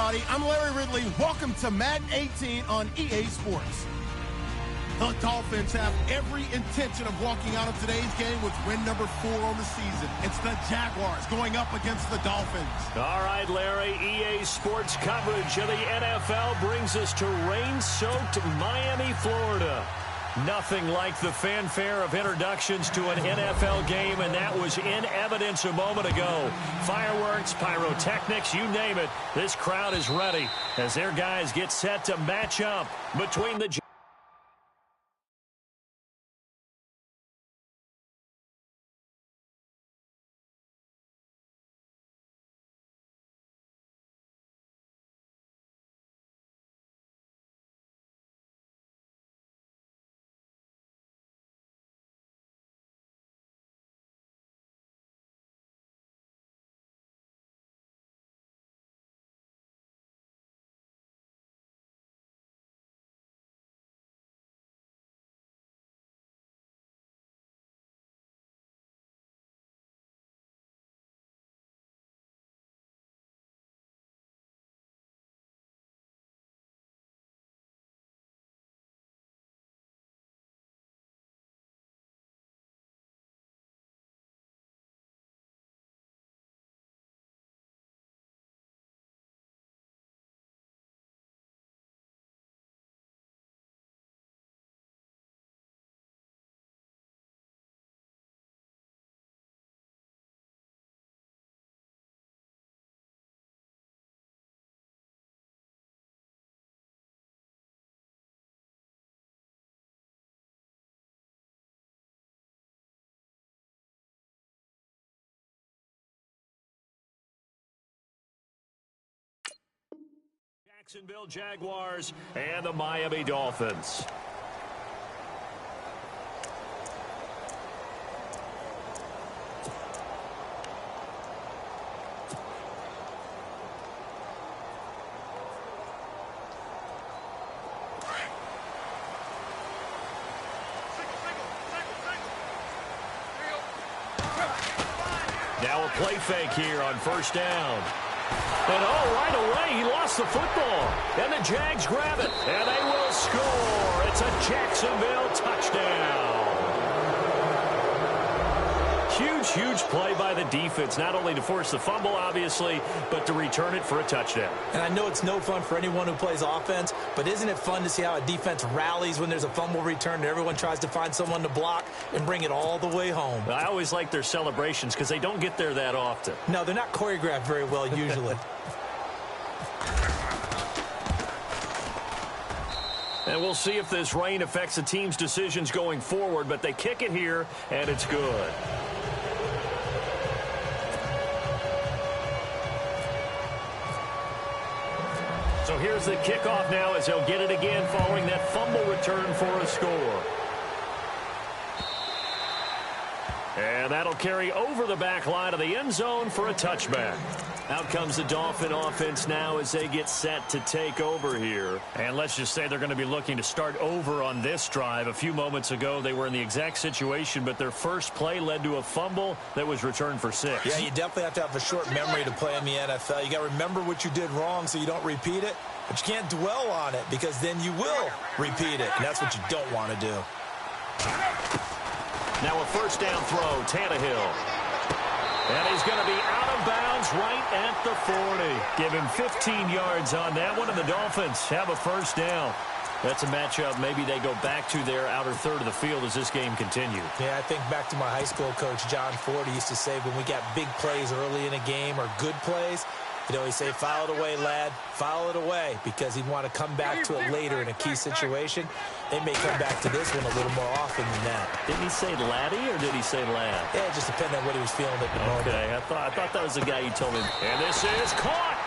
everybody. I'm Larry Ridley. Welcome to Madden 18 on EA Sports. The Dolphins have every intention of walking out of today's game with win number 4 on the season. It's the Jaguars going up against the Dolphins. All right, Larry, EA Sports coverage of the NFL brings us to rain-soaked Miami, Florida. Nothing like the fanfare of introductions to an NFL game, and that was in evidence a moment ago. Fireworks, pyrotechnics, you name it. This crowd is ready as their guys get set to match up between the Jacksonville Jaguars and the Miami Dolphins. Now a play fake here on first down. And right away, he lost the football. And the Jags grab it, and they will score. It's a Jacksonville touchdown. Huge play by the defense, not only to force the fumble, obviously, but to return it for a touchdown. And I know it's no fun for anyone who plays offense, but isn't it fun to see how a defense rallies when there's a fumble return and everyone tries to find someone to block and bring it all the way home? I always like their celebrations because they don't get there that often. No, they're not choreographed very well usually. And we'll see if this rain affects the team's decisions going forward, but they kick it here, and it's good. So here's the kickoff now as they'll get it again following that fumble return for a score. And that'll carry over the back line of the end zone for a touchback. Out comes the Dolphin offense now as they get set to take over here. And let's just say they're going to be looking to start over on this drive. A few moments ago, they were in the exact situation, but their first play led to a fumble that was returned for 6. Yeah, you definitely have to have a short memory to play in the NFL. You got to remember what you did wrong so you don't repeat it, but you can't dwell on it because then you will repeat it, and that's what you don't want to do. Now a first down throw, Tannehill. And he's going to be out of bounds right at the 40. Give him 15 yards on that one, and the Dolphins have a first down. That's a matchup maybe they go back to their outer third of the field as this game continues. Yeah, I think back to my high school coach, John Ford. He used to say when we got big plays early in a game or good plays, you know, he'd say, file it away, lad, file it away, because he'd want to come back to it later in a key situation. They may come back to this one a little more often than that. Didn't he say laddie or did he say lad? Yeah, it just depended on what he was feeling at the moment. Okay, I thought that was the guy you told me. And this is caught.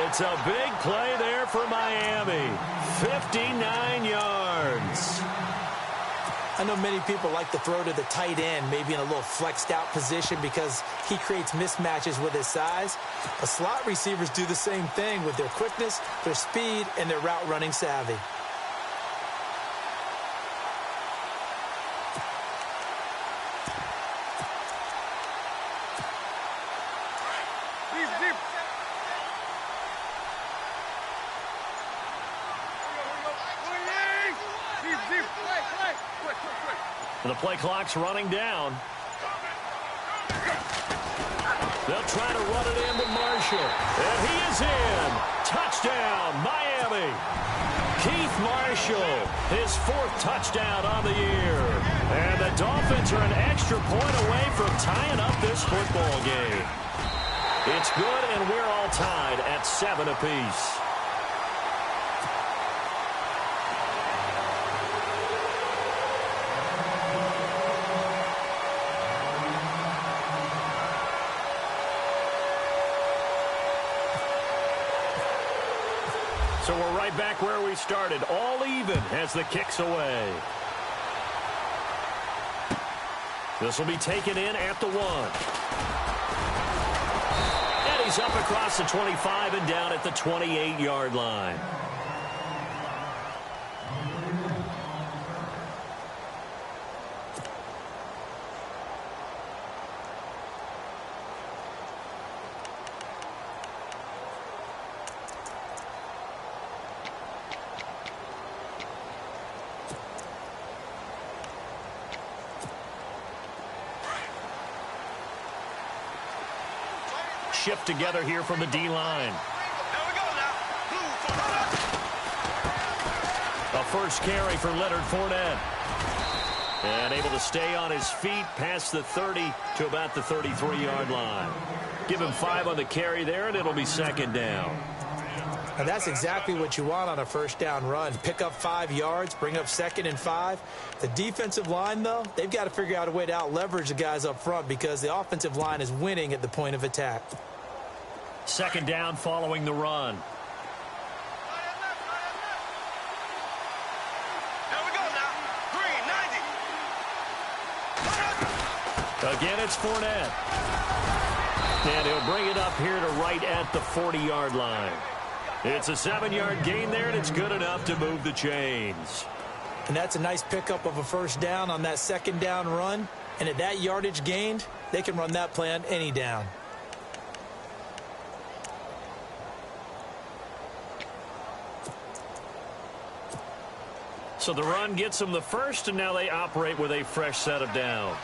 It's a big play there for Miami. 59 yards. I know many people like to throw to the tight end, maybe in a little flexed out position because he creates mismatches with his size. But slot receivers do the same thing with their quickness, their speed, and their route running savvy. The play clock's running down. They'll try to run it into Marshall. And he is in. Touchdown, Miami. Keith Marshall, his 4th touchdown on the year. And the Dolphins are an extra point away from tying up this football game. It's good, and we're all tied at 7 apiece. So we're right back where we started, all even as the kick's away. This will be taken in at the 1. And he's up across the 25 and down at the 28-yard line. Shift together here from the D-line. A first carry for Leonard Fournette. And able to stay on his feet past the 30 to about the 33-yard line. Give him 5 on the carry there, and it'll be 2nd down. And that's exactly what you want on a first down run. Pick up 5 yards, bring up 2nd and 5. The defensive line, though, they've got to figure out a way to out-leverage the guys up front because the offensive line is winning at the point of attack. 2nd down following the run. Again, it's Fournette. And he'll bring it up here to right at the 40-yard line. It's a 7-yard gain there, and it's good enough to move the chains. And that's a nice pickup of a first down on that 2nd down run. And at that yardage gained, they can run that play on any down. So the run gets them the first, and now they operate with a fresh set of downs.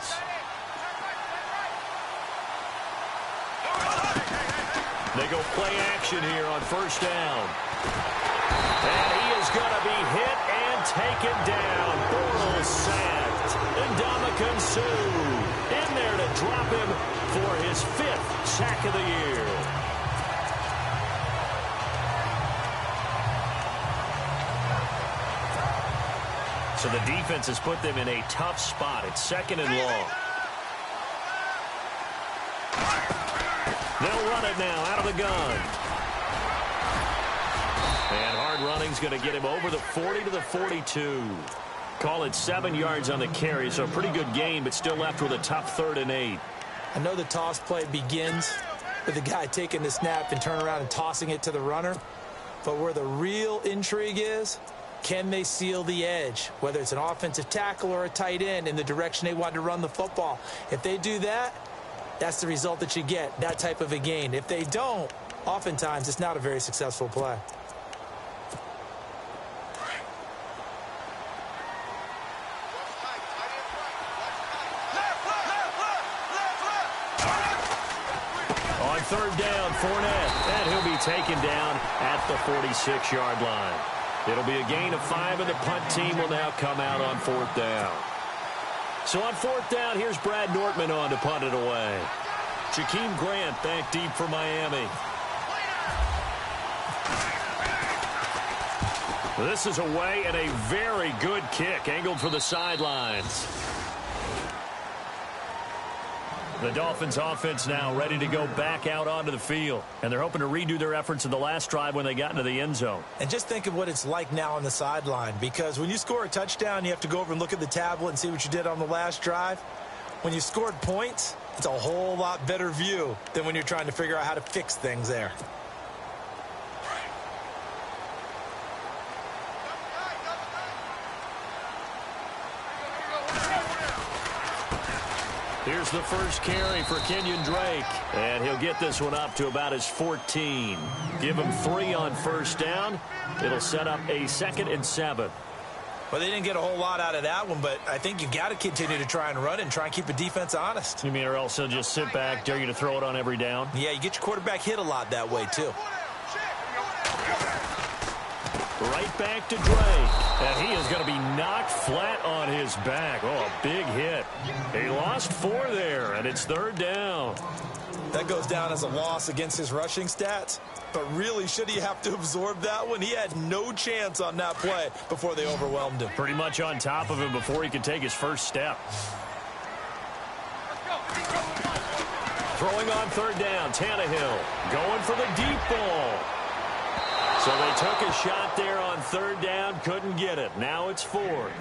They go play action here on first down. And he is going to be hit and taken down. Bortles sacked. And Ndamukong Suh in there to drop him for his 5th sack of the year. So the defense has put them in a tough spot. It's 2nd and long. They'll run it now out of the gun. And hard running's going to get him over the 40 to the 42. Call it 7 yards on the carry, so a pretty good gain, but still left with a tough 3rd and 8. I know the toss play begins with the guy taking the snap and turning around and tossing it to the runner. But where the real intrigue is, can they seal the edge, whether it's an offensive tackle or a tight end, in the direction they want to run the football? If they do that, that's the result that you get, that type of a gain. If they don't, oftentimes it's not a very successful play. On 3rd down, Fournette, and he'll be taken down at the 46-yard line. It'll be a gain of 5, and the punt team will now come out on 4th down. So on 4th down, here's Brad Nortman on to punt it away. Jakeem Grant back deep for Miami. This is away, and a very good kick angled for the sidelines. The Dolphins offense now ready to go back out onto the field. And they're hoping to redo their efforts in the last drive when they got into the end zone. And just think of what it's like now on the sideline. Because when you score a touchdown, you have to go over and look at the tablet and see what you did on the last drive. When you scored points, it's a whole lot better view than when you're trying to figure out how to fix things there. Here's the first carry for Kenyon Drake. And he'll get this one up to about his 14. Give him 3 on first down. It'll set up a 2nd and 7. Well, they didn't get a whole lot out of that one, but I think you got to continue to try and run it and try and keep the defense honest. You mean or else they'll just sit back, dare you to throw it on every down? Yeah, you get your quarterback hit a lot that way, too. Right back to Drake. And he is going to be knocked flat on his back. Oh, a big hit. He lost 4 there, and it's 3rd down. That goes down as a loss against his rushing stats. But really, should he have to absorb that one? He had no chance on that play before they overwhelmed him. Pretty much on top of him before he could take his first step. Throwing on 3rd down, Tannehill going for the deep ball. So they took a shot there on 3rd down, couldn't get it. Now it's 4th.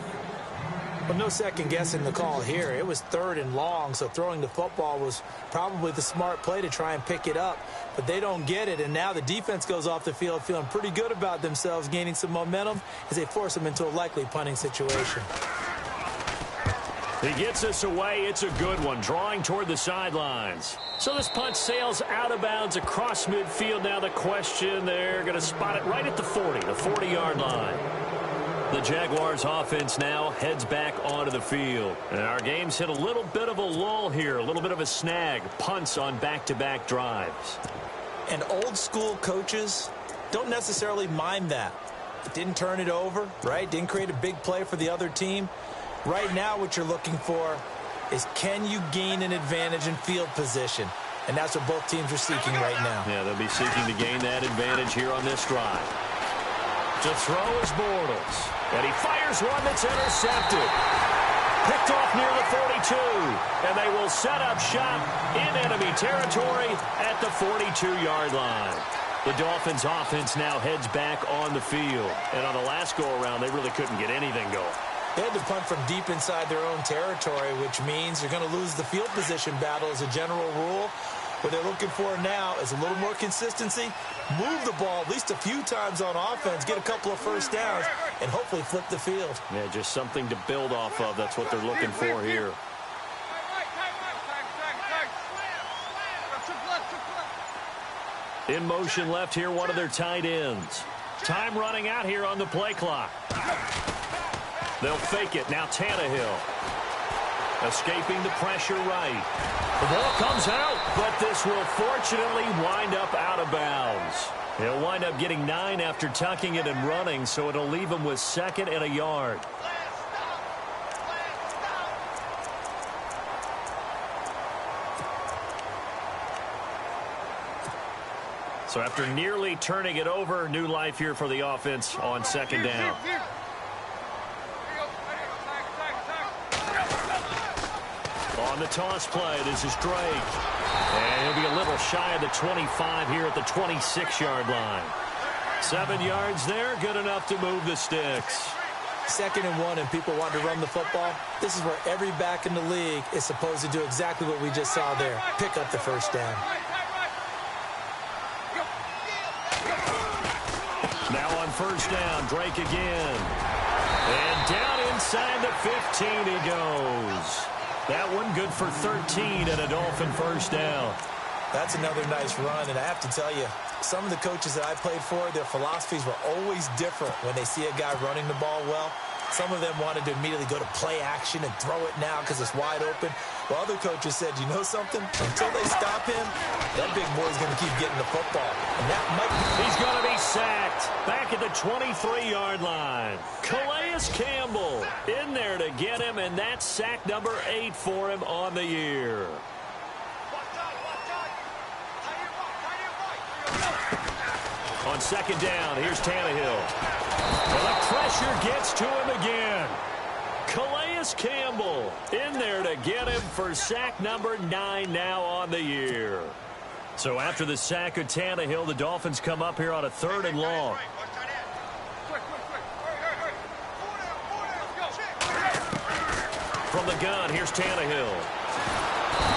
Well, no second guessing the call here. It was 3rd and long, so throwing the football was probably the smart play to try and pick it up. But they don't get it, and now the defense goes off the field feeling pretty good about themselves, gaining some momentum as they force them into a likely punting situation. He gets us away. It's a good one, drawing toward the sidelines. So this punt sails out of bounds across midfield. Now the question, they're going to spot it right at the 40-yard line. The Jaguars offense now heads back onto the field. And our game's hit a little bit of a lull here, a little bit of a snag. Punts on back-to-back drives. And old-school coaches don't necessarily mind that. Didn't turn it over, right? Didn't create a big play for the other team. Right now what you're looking for is, can you gain an advantage in field position? And that's what both teams are seeking right now. Yeah, they'll be seeking to gain that advantage here on this drive. To throw is Bortles. And he fires one that's intercepted. Picked off near the 42. And they will set up shop in enemy territory at the 42-yard line. The Dolphins offense now heads back on the field. And on the last go-around, they really couldn't get anything going. They had to punt from deep inside their own territory, which means you're going to lose the field position battle as a general rule. What they're looking for now is a little more consistency, move the ball at least a few times on offense, get a couple of first downs, and hopefully flip the field. Yeah, just something to build off of. That's what they're looking for here. In motion left here, one of their tight ends. Time running out here on the play clock. They'll fake it. Now Tannehill. Escaping the pressure right. The ball comes out, but this will fortunately wind up out of bounds. He'll wind up getting 9 after tucking it and running, so it'll leave him with 2nd and a yard. So after nearly turning it over, new life here for the offense on 2nd down. On the toss play, this is Drake. And he'll be a little shy of the 25 here at the 26-yard line. 7 yards there, good enough to move the sticks. 2nd and 1 and people want to run the football. This is where every back in the league is supposed to do exactly what we just saw there. Pick up the first down. Now on 1st down, Drake again. And down inside the 15 he goes. That one good for 13 and a Dolphin 1st down. That's another nice run, and I have to tell you, some of the coaches that I played for, their philosophies were always different when they see a guy running the ball well. Some of them wanted to immediately go to play action and throw it now because it's wide open. While other coaches said, you know something? Until they stop him, that big boy's going to keep getting the football. And that might be... He's going to be sacked back at the 23-yard line. Calais Campbell in there to get him, and that's sack number 8 for him on the year. On 2nd down, here's Tannehill. Well, the pressure gets to him again. Calais Campbell in there to get him for sack number 9 now on the year. So after the sack of Tannehill, the Dolphins come up here on a 3rd and long. From the gun, here's Tannehill.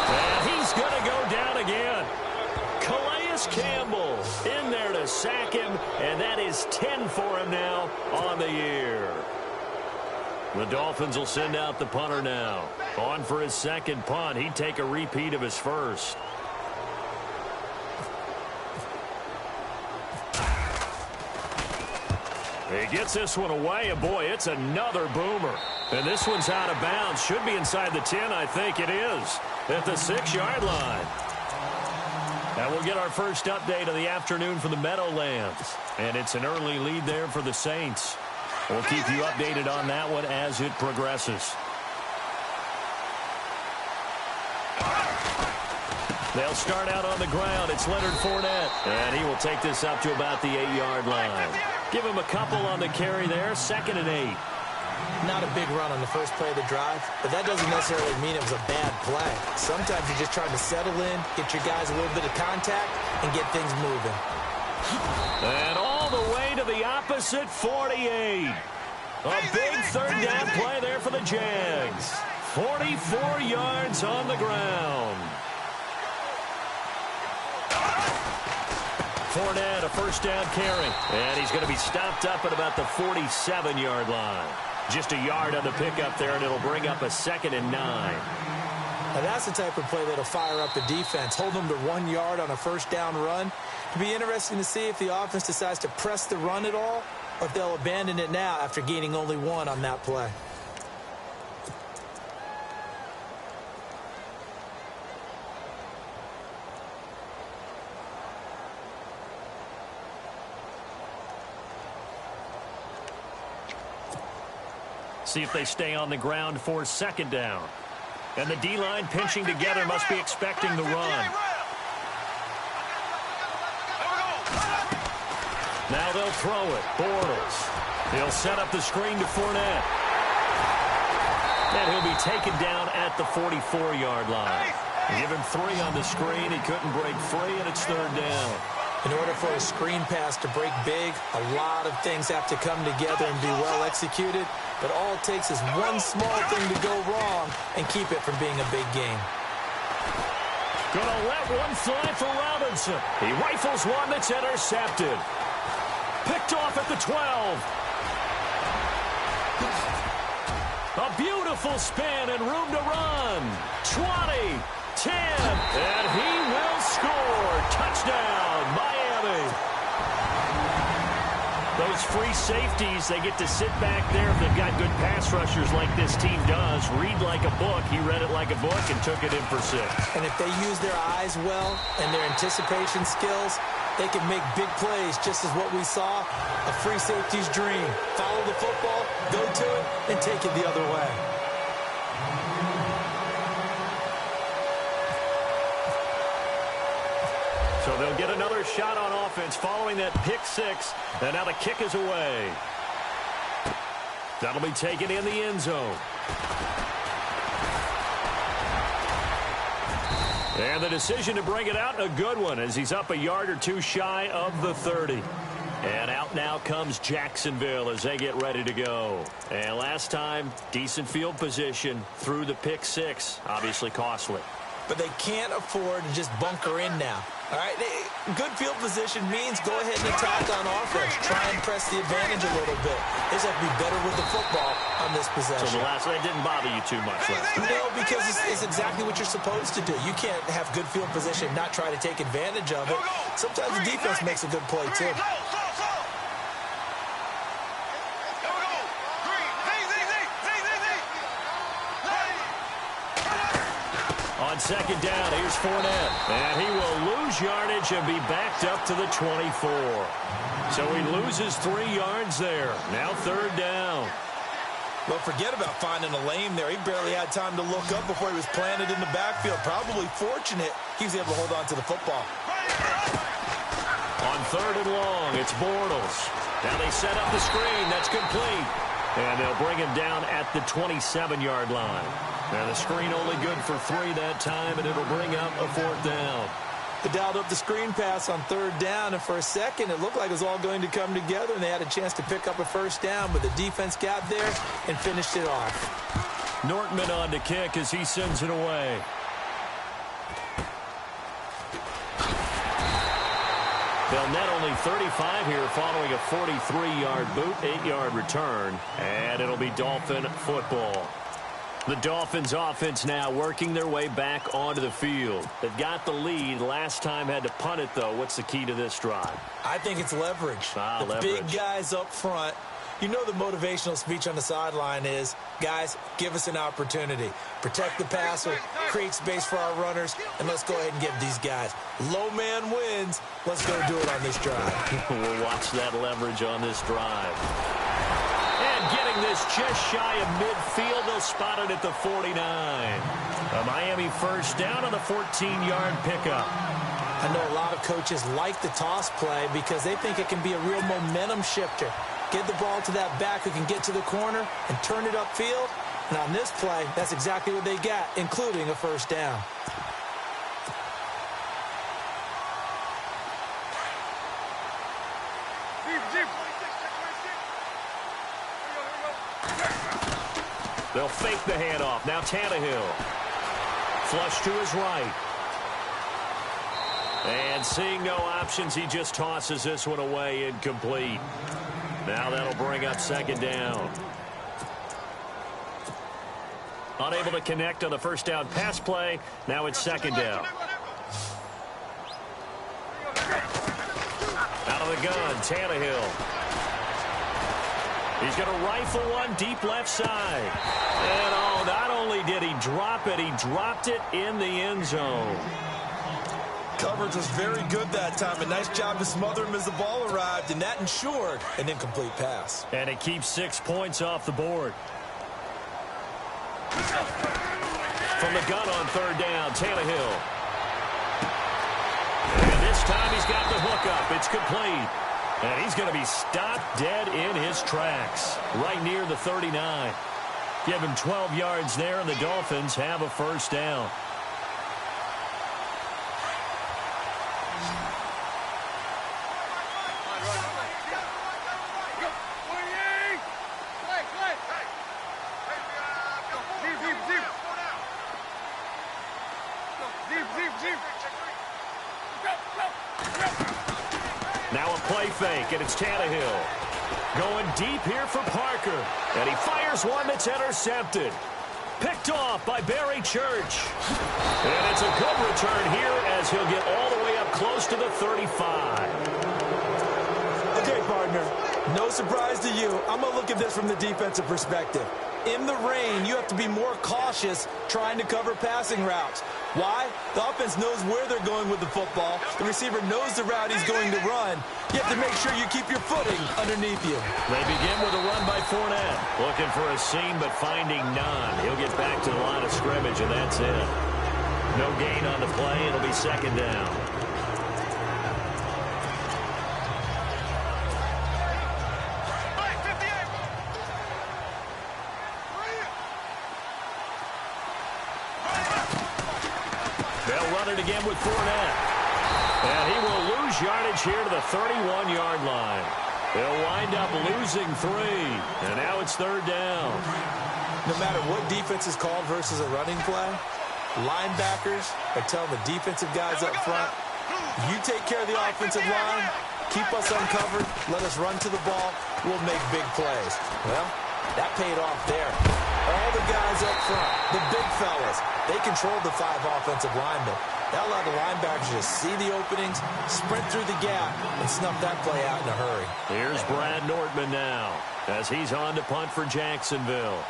And he's going to go down again. Calais Campbell in there to sack him, and that is 10 for him now on the year. The Dolphins will send out the punter now. On for his 2nd punt. He'd take a repeat of his first. He gets this one away, and boy, it's another boomer. And this one's out of bounds. Should be inside the 10, I think it is, at the 6-yard line. And we'll get our first update of the afternoon from the Meadowlands. And it's an early lead there for the Saints. We'll keep you updated on that one as it progresses. They'll start out on the ground. It's Leonard Fournette. And he will take this up to about the 8-yard line. Give him a couple on the carry there. 2nd and 8. Not a big run on the first play of the drive, but that doesn't necessarily mean it was a bad play. Sometimes you're just trying to settle in, get your guys a little bit of contact, and get things moving. And all the way to the opposite 48. A big 3rd down play there for the Jags. 44 yards on the ground. Fournette, a 1st down carry. And he's going to be stopped up at about the 47-yard line. Just a yard on the pickup there, and it'll bring up a 2nd and 9. Now that's the type of play that'll fire up the defense. Hold them to 1 yard on a 1st down run. It'll be interesting to see if the offense decides to press the run at all, or if they'll abandon it now after gaining only 1 on that play. See if they stay on the ground for 2nd down. And the D-line pinching together must be expecting the run. Now they'll throw it. Bortles. He'll set up the screen to Fournette. And he'll be taken down at the 44-yard line. Give him 3 on the screen. He couldn't break free, and it's 3rd down. In order for a screen pass to break big, a lot of things have to come together and be well executed. But all it takes is one small thing to go wrong and keep it from being a big game. Gonna let one fly for Robinson. He rifles one that's intercepted. Picked off at the 12. A beautiful spin and room to run. 20, 10, and he will score. Touchdown, Miami. Those free safeties, they get to sit back there if they've got good pass rushers like this team does. Read like a book. He read it like a book and took it in for 6. And if they use their eyes well and their anticipation skills, they can make big plays, just as what we saw, a free safety's dream. Follow the football, go to it, and take it the other way. So they'll get another shot on offense following that pick 6. And now the kick is away. That'll be taken in the end zone. And the decision to bring it out, a good one, as he's up a yard or 2 shy of the 30. And out now comes Jacksonville as they get ready to go. And last time, decent field position through the pick 6. Obviously costly. But they can't afford to just bunker in now. All right, good field position means go ahead and attack on offense. Try and press the advantage a little bit. They just have to be better with the football on this possession. So the last one didn't bother you too much last time. No, because it's exactly what you're supposed to do. You can't have good field position and not try to take advantage of it. Sometimes the defense makes a good play, too. On 2nd down, here's Fournette. And he will lose yardage and be backed up to the 24. So he loses 3 yards there. Now 3rd down. Well, forget about finding a lane there. He barely had time to look up before he was planted in the backfield. Probably fortunate he was able to hold on to the football. On 3rd and long, it's Bortles. Now they set up the screen. That's complete. And they'll bring him down at the 27-yard line. And the screen only good for 3 that time, and it'll bring up a 4th down. They dialed up the screen pass on 3rd down, and for a second it looked like it was all going to come together, and they had a chance to pick up a 1st down, but the defense got there and finished it off. Nortman on to kick as he sends it away. They'll net only 35 here following a 43-yard boot, 8-yard return, and it'll be Dolphin football. The Dolphins offense now working their way back onto the field. They've got the lead. Last time had to punt it, though. What's the key to this drive? I think it's leverage. The big guys up front. You know the motivational speech on the sideline is, guys, give us an opportunity. Protect the passer, create space for our runners, and let's go ahead and give these guys. Low man wins. Let's go do it on this drive. We'll watch that leverage on this drive. And getting this just shy of midfield, they'll spot it at the 49. A Miami first down on the 14-yard pickup. I know a lot of coaches like the toss play because they think it can be a real momentum shifter. Get the ball to that back who can get to the corner and turn it upfield. And on this play, that's exactly what they got, including a first down. They'll fake the handoff. Now Tannehill. Flush to his right. And seeing no options, he just tosses this one away, incomplete. Now that'll bring up second down. Unable to connect on the first down pass play. Now it's second down. Out of the gun, Tannehill. He's going to rifle one deep left side. And oh, not only did he drop it, he dropped it in the end zone. Coverage was very good that time. A nice job to smother him as the ball arrived, and that ensured an incomplete pass. And it keeps 6 points off the board. From the gun on third down, Tannehill. And this time he's got the hook up. It's complete. And he's going to be stopped dead in his tracks, right near the 39. Give him 12 yards there, and the Dolphins have a first down. Now a play fake, and it's Tannehill. Going deep here for Parker. And he fires one that's intercepted. Picked off by Barry Church. And it's a good return here as he'll get all the way up close to the 35. Okay, partner, no surprise to you. I'm going to look at this from the defensive perspective. In the rain, you have to be more cautious trying to cover passing routes. Why? The offense knows where they're going with the football. The receiver knows the route he's going to run. You have to make sure you keep your footing underneath you. They begin with a run by Fournette. Looking for a seam, but finding none. He'll get back to the line of scrimmage, and that's it. No gain on the play. It'll be second down. They'll run it again with Fournette. And he will lose yardage here to the 31-yard line. They'll wind up losing 3. And now it's third down. No matter what defense is called versus a running play, linebackers are telling the defensive guys up front, you take care of the offensive line, keep us uncovered, let us run to the ball, we'll make big plays. Well, that paid off there. All the guys up front, the big fellas, they controlled the 5 offensive linemen. That allowed the linebackers to see the openings, sprint through the gap, and snuff that play out in a hurry. Here's Brad Nortman now as he's on to punt for Jacksonville.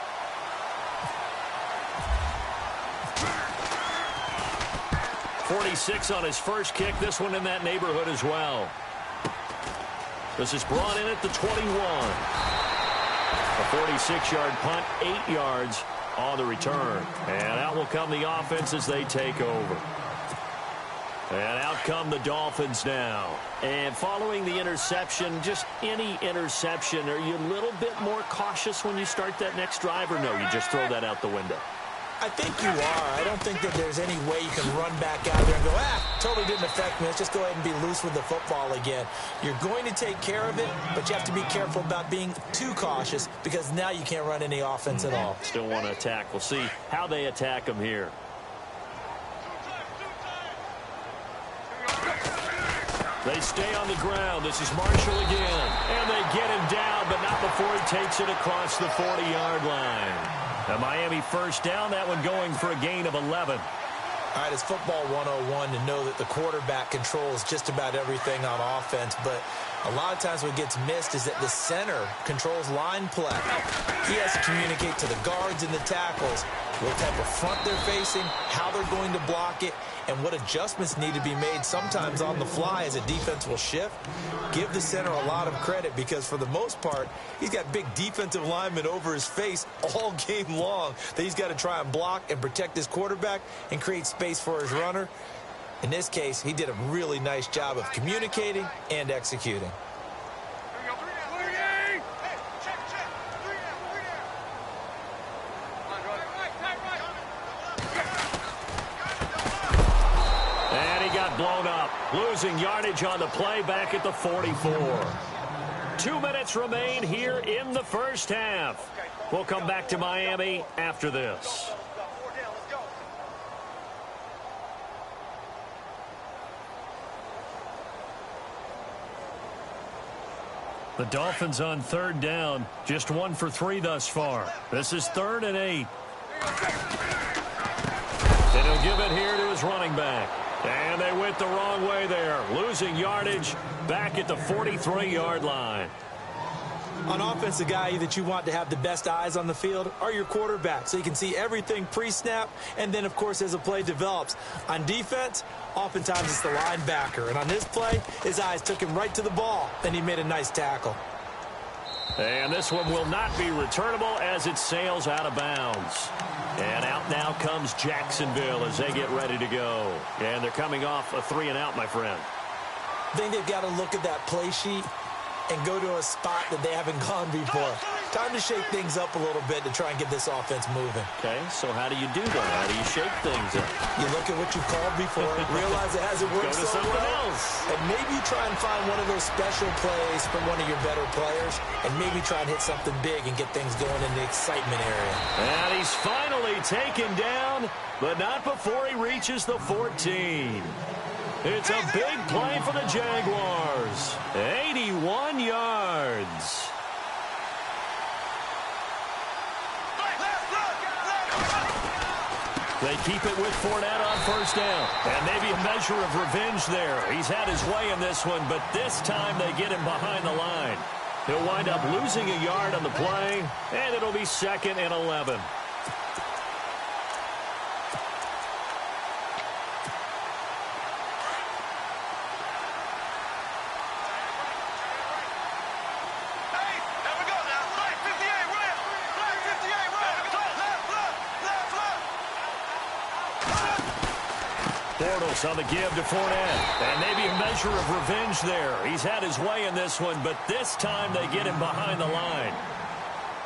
.46 on his first kick. This one in that neighborhood as well. This is brought in at the 21. A 46-yard punt, 8 yards on the return. And out will come the offense as they take over. And out come the Dolphins now. And following the interception, just any interception, are you a little bit more cautious when you start that next drive, or no, you just throw that out the window? I think you are. I don't think that there's any way you can run back out there and go, totally didn't affect me. Let's just go ahead and be loose with the football again. You're going to take care of it, but you have to be careful about being too cautious because now you can't run any offense at all. Still want to attack. We'll see how they attack him here. They stay on the ground. This is Marshall again. And they get him down, but not before he takes it across the 40-yard line. A Miami first down, that one going for a gain of 11. All right, it's football 101 to know that the quarterback controls just about everything on offense, but a lot of times what gets missed is that the center controls line play. He has to communicate to the guards and the tackles what type of front they're facing, how they're going to block it, and what adjustments need to be made sometimes on the fly as a defense will shift. Give the center a lot of credit because for the most part, he's got big defensive linemen over his face all game long that he's got to try and block and protect his quarterback and create space for his runner. In this case, he did a really nice job of communicating and executing. Blown up, losing yardage on the play back at the 44. 2 minutes remain here in the first half. We'll come back to Miami after this. The Dolphins on third down, just 1 for 3 thus far. This is 3rd and 8. And he'll give it here to his running back. And they went the wrong way there, losing yardage back at the 43-yard line. On offense, the guy that you want to have the best eyes on the field are your quarterbacks, so you can see everything pre-snap, and then, of course, as the play develops. On defense, oftentimes it's the linebacker. And on this play, his eyes took him right to the ball, and he made a nice tackle. And this one will not be returnable as it sails out of bounds. And out now comes Jacksonville as they get ready to go. And they're coming off a 3-and-out, my friend. I think they've got to look at that play sheet and go to a spot that they haven't gone before. Time to shake things up a little bit to try and get this offense moving. Okay, so how do you do that? How do you shake things up? You look at what you called before, realize it hasn't worked so well, and maybe you try and find one of those special plays from one of your better players, and maybe try and hit something big and get things going in the excitement area. And he's finally taken down, but not before he reaches the 14. It's a big play for the Jaguars. 81 yards. They keep it with Fournette on first down. And maybe a measure of revenge there. He's had his way in this one, but this time they get him behind the line. He'll wind up losing a yard on the play, and it'll be 2nd and 11. On the give to Fournette. And maybe a measure of revenge there. He's had his way in this one, but this time they get him behind the line.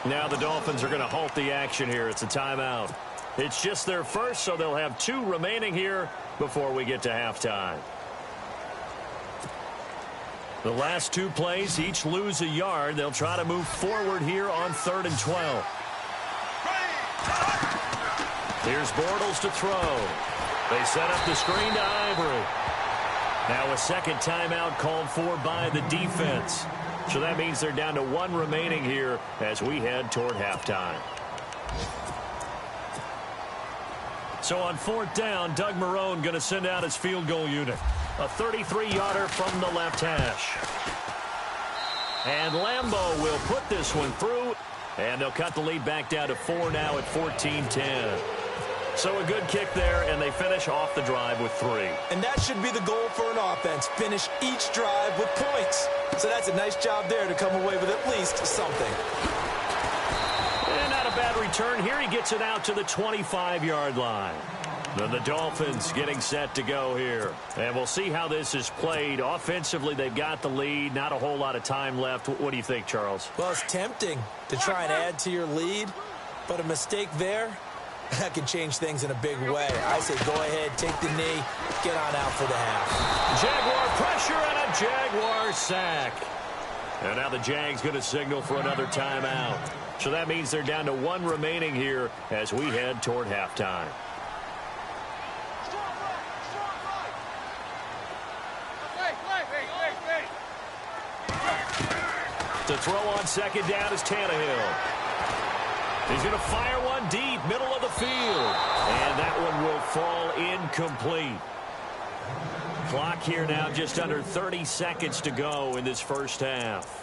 Now the Dolphins are going to halt the action here. It's a timeout. It's just their first, so they'll have 2 remaining here before we get to halftime. The last 2 plays each lose a yard. They'll try to move forward here on 3rd and 12. Here's Bortles to throw. They set up the screen to Ivory. Now a second timeout called for by the defense. So that means they're down to 1 remaining here as we head toward halftime. So on 4th down, Doug Marrone going to send out his field goal unit. A 33-yarder from the left hash. And Lambeau will put this one through. And they'll cut the lead back down to 4 now at 14-10. So a good kick there, and they finish off the drive with 3. And that should be the goal for an offense. Finish each drive with points. So that's a nice job there to come away with at least something. And not a bad return here. He gets it out to the 25-yard line. Then the Dolphins getting set to go here. And we'll see how this is played. Offensively, they've got the lead. Not a whole lot of time left. What do you think, Charles? Well, it's tempting to try and add to your lead, but a mistake there, that can change things in a big way. I say go ahead, take the knee, get on out for the half. Jaguar pressure and a Jaguar sack. And now the Jags going to signal for another timeout. So that means they're down to 1 remaining here as we head toward halftime. To throw on second down is Tannehill. He's going to fire one deep, middle of the field. And that one will fall incomplete. Clock here now just under 30 seconds to go in this first half.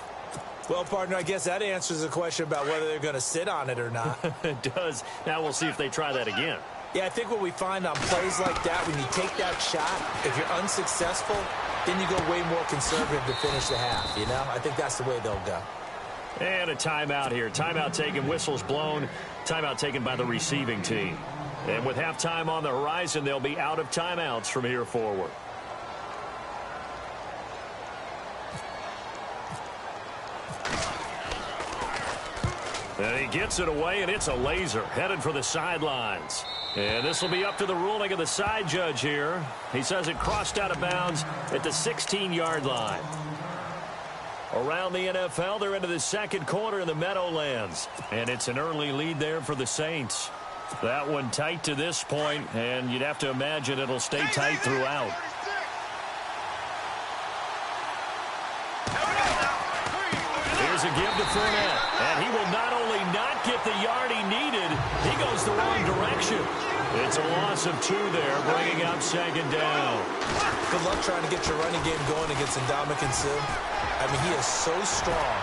Well, partner, I guess that answers the question about whether they're going to sit on it or not. It does. Now we'll see if they try that again. Yeah, I think what we find on plays like that, when you take that shot, if you're unsuccessful, then you go way more conservative to finish the half, you know? I think that's the way they'll go. And a timeout here. Timeout taken, whistles blown. Timeout taken by the receiving team. And with halftime on the horizon, they'll be out of timeouts from here forward. And he gets it away, and it's a laser headed for the sidelines. And this will be up to the ruling of the side judge here. He says it crossed out of bounds at the 16-yard line. Around the NFL, they're into the second quarter in the Meadowlands. And it's an early lead there for the Saints. That one tight to this point, and you'd have to imagine it'll stay tight throughout. Here's a give to Fournette. And he will not only not get the yard he needed, he goes the wrong direction. It's a loss of 2 there, bringing up second down. Good luck trying to get your running game going against Ndamukong Suh. I mean, he is so strong.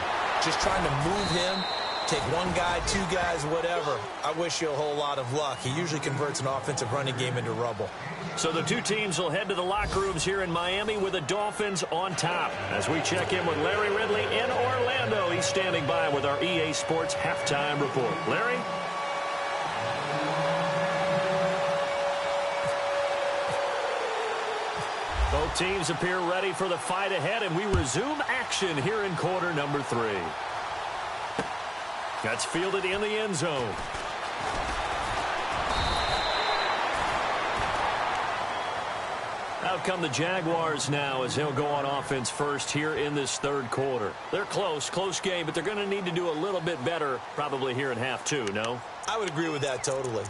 Just trying to move him, take one guy, 2 guys, whatever. I wish you a whole lot of luck. He usually converts an offensive running game into rubble. So the two teams will head to the locker rooms here in Miami with the Dolphins on top. As we check in with Larry Ridley in Orlando, he's standing by with our EA Sports halftime report. Larry? Both teams appear ready for the fight ahead, and we resume action here in quarter number 3. That's fielded in the end zone. Out come the Jaguars now as they'll go on offense first here in this third quarter. They're close game, but they're going to need to do a little bit better probably here in half 2, no? I would agree with that totally.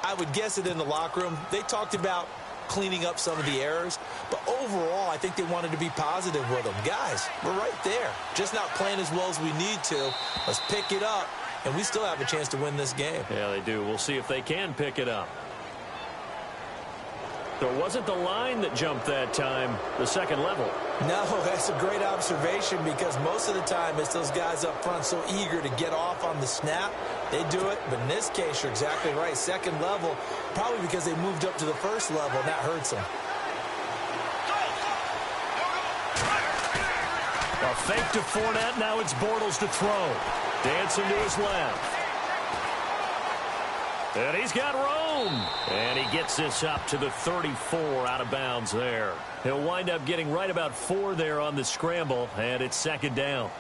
I would guess it in the locker room. They talked about cleaning up some of the errors, but overall I think they wanted to be positive with them. Guys, we're right there, just not playing as well as we need to. Let's pick it up, and we still have a chance to win this game. Yeah, they do. We'll see if they can pick it up. There wasn't the line that jumped that time, the second level. No, that's a great observation, because most of the time it's those guys up front so eager to get off on the snap. They do it, but in this case, you're exactly right. Second level, probably because they moved up to the first level, and that hurts them. A fake to Fournette. Now it's Bortles to throw. Dancing to his left. And he's got room. And he gets this up to the 34 out of bounds there. He'll wind up getting right about 4 there on the scramble, and it's second down.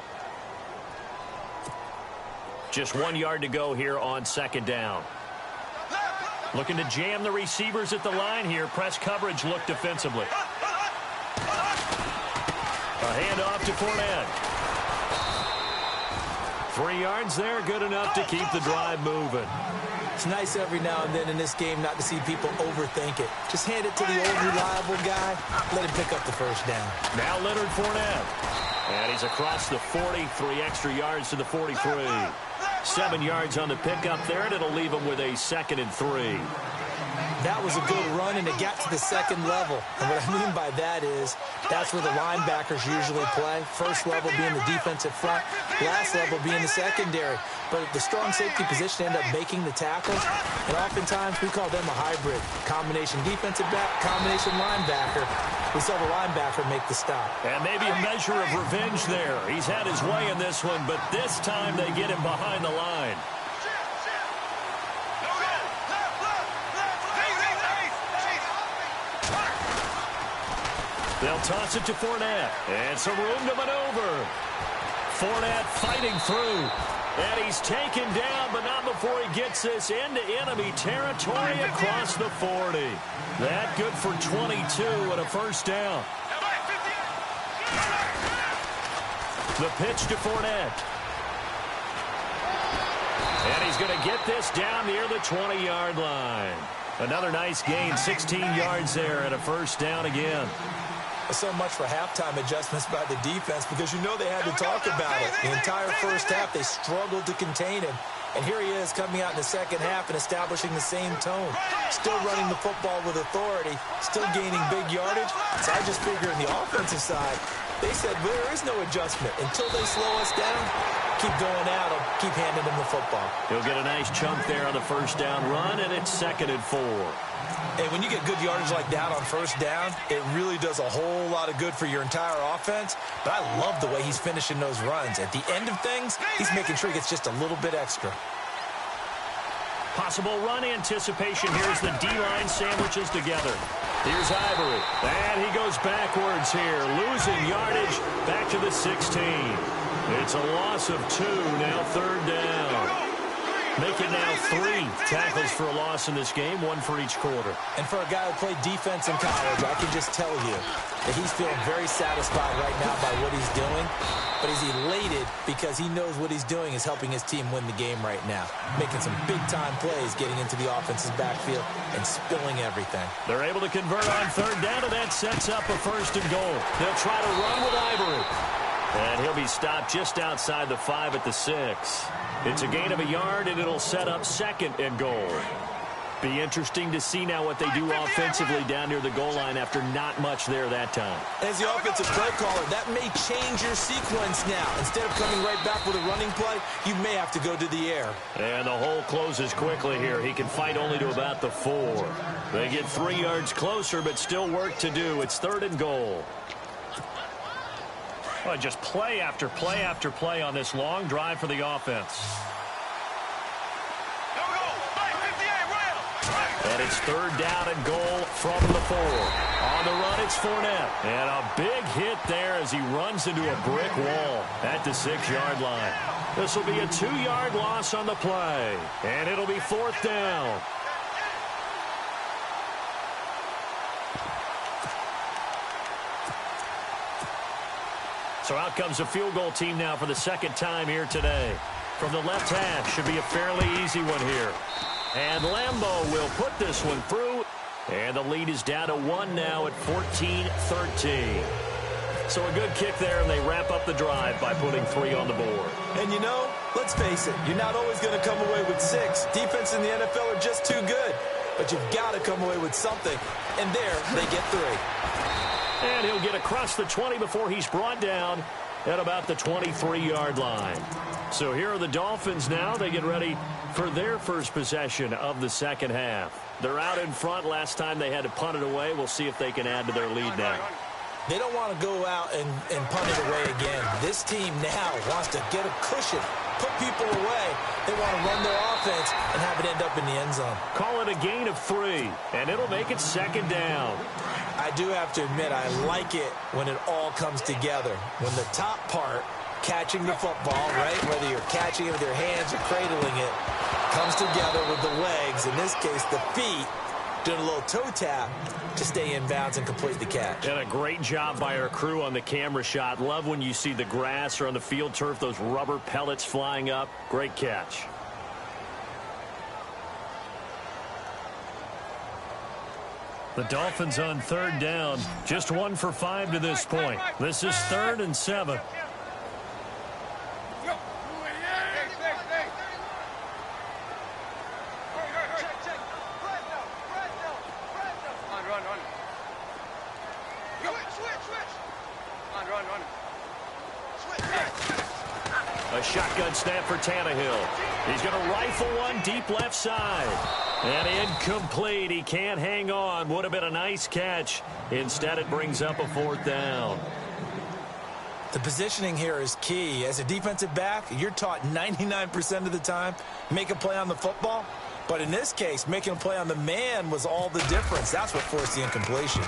Just 1 yard to go here on second down. Looking to jam the receivers at the line here. Press coverage look defensively. A handoff to Fournette. 3 yards there, good enough to keep the drive moving. It's nice every now and then in this game not to see people overthink it. Just hand it to the old reliable guy. Let him pick up the first down. Now Leonard Fournette. And he's across the 40, 3 extra yards to the 43. 7 yards on the pickup there, and it'll leave him with a 2nd and 3. That was a good run, and it got to the second level. And what I mean by that is that's where the linebackers usually play. First level being the defensive front, last level being the secondary. But the strong safety position ended up making the tackles, and oftentimes we call them a hybrid. Combination defensive back, combination linebacker. We saw the linebacker make the stop. And maybe a measure of revenge there. He's had his way in this one, but this time they get him behind the line. They'll toss it to Fournette. And some room to maneuver. Fournette fighting through. And he's taken down, but not before he gets this into enemy territory across the 40. That good for 22 and a first down. The pitch to Fournette. And he's going to get this down near the 20-yard line. Another nice gain, 16 yards there and a first down again. So much for halftime adjustments by the defense, because you know they had to talk about it. The entire first half, they struggled to contain him. And here he is coming out in the second half and establishing the same tone. Still running the football with authority, still gaining big yardage. So I just figure on the offensive side, they said there is no adjustment. Until they slow us down, keep going at them, keep handing them the football. He'll get a nice chunk there on the first down run, and it's 2nd and 4. Hey, when you get good yardage like that on first down, it really does a whole lot of good for your entire offense. But I love the way he's finishing those runs. At the end of things, he's making sure he gets just a little bit extra. Possible run anticipation. Here's the D-line sandwiches together. Here's Ivory. And he goes backwards here, losing yardage back to the 16. It's a loss of 2, now 3rd down. Make it now 3 tackles for a loss in this game, 1 for each quarter. And for a guy who played defense in college, I can just tell you that he's feeling very satisfied right now by what he's doing. But he's elated because he knows what he's doing is helping his team win the game right now. Making some big-time plays, getting into the offense's backfield, and spilling everything. They're able to convert on 3rd down, and that sets up a 1st and goal. They'll try to run with Ivory. And he'll be stopped just outside the 5 at the 6. It's a gain of a yard, and it'll set up 2nd and goal. Be interesting to see now what they do offensively down near the goal line after not much there that time. As the offensive play caller, that may change your sequence now. Instead of coming right back with a running play, you may have to go to the air. And the hole closes quickly here. He can fight only to about the 4. They get 3 yards closer, but still work to do. It's 3rd and goal. Well, just play after play after play on this long drive for the offense. And it's 3rd down and goal from the 4. On the run, it's Fournette. And a big hit there as he runs into a brick wall at the 6-yard line. This will be a 2-yard loss on the play. And it'll be 4th down. So out comes a field goal team now for the 2nd time here today. From the left hash, should be a fairly easy one here. And Lambeau will put this one through. And the lead is down to 1 now at 14-13. So a good kick there, and they wrap up the drive by putting 3 on the board. And you know, let's face it, you're not always going to come away with 6. Defense in the NFL are just too good. But you've got to come away with something. And there, they get 3. And he'll get across the 20 before he's brought down at about the 23-yard line. So here are the Dolphins now. They get ready for their first possession of the 2nd half. They're out in front. Last time they had to punt it away. We'll see if they can add to their lead now. They don't want to go out and punt it away again. This team now wants to get a cushion, put people away. They want to run their offense and have it end up in the end zone. Call it a gain of 3, and it'll make it 2nd down. I do have to admit, I like it when it all comes together. When the top part, catching the football, right, whether you're catching it with your hands or cradling it, comes together with the legs, in this case the feet, doing a little toe tap to stay in bounds and complete the catch. And a great job by our crew on the camera shot. Love when you see the grass or on the field turf, those rubber pellets flying up. Great catch. The Dolphins on 3rd down. Just 1 for 5 to this point. This is 3rd and 7. A shotgun snap for Tannehill. He's going to rifle one deep left side. And incomplete. He can't hang on. Would have been a nice catch. Instead, it brings up a 4th down. The positioning here is key. As a defensive back, you're taught 99% of the time, make a play on the football. But in this case, making a play on the man was all the difference. That's what forced the incompletion.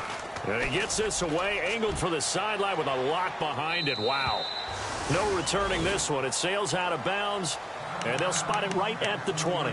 And he gets this away, angled for the sideline with a lot behind it. Wow. No returning this one. It sails out of bounds, and they'll spot it right at the 20.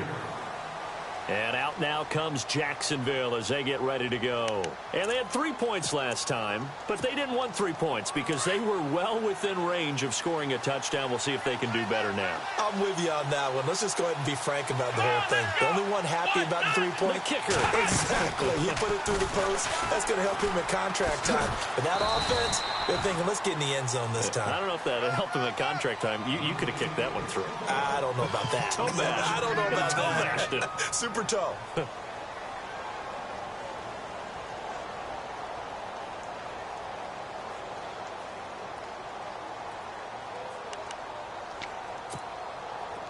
And out now comes Jacksonville as they get ready to go. And they had 3 points last time, but they didn't want 3 points because they were well within range of scoring a touchdown. We'll see if they can do better now. I'm with you on that one. Let's just go ahead and be frank about the whole thing. The only one happy about the 3-point kicker. Exactly. He put it through the post. That's going to help him at contract time. But that offense, they're thinking, let's get in the end zone this time. I don't know if that helped him at contract time. You could have kicked that one through. I don't know about that. Toe mash. I don't know about Toe that. mashed it. Super toe.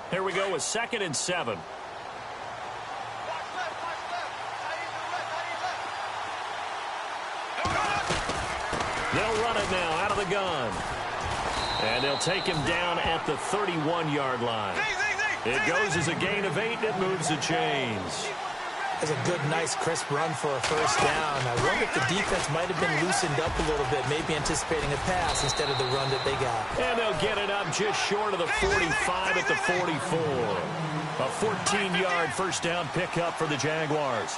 Here we go with 2nd and 7. They'll run it now out of the gun. And they'll take him down at the 31-yard line. It goes as a gain of 8, and it moves the chains. That's a good, nice, crisp run for a first down. I wonder if the defense might have been loosened up a little bit, maybe anticipating a pass instead of the run that they got. And they'll get it up just short of the 45 at the 44. A 14-yard first down pickup for the Jaguars.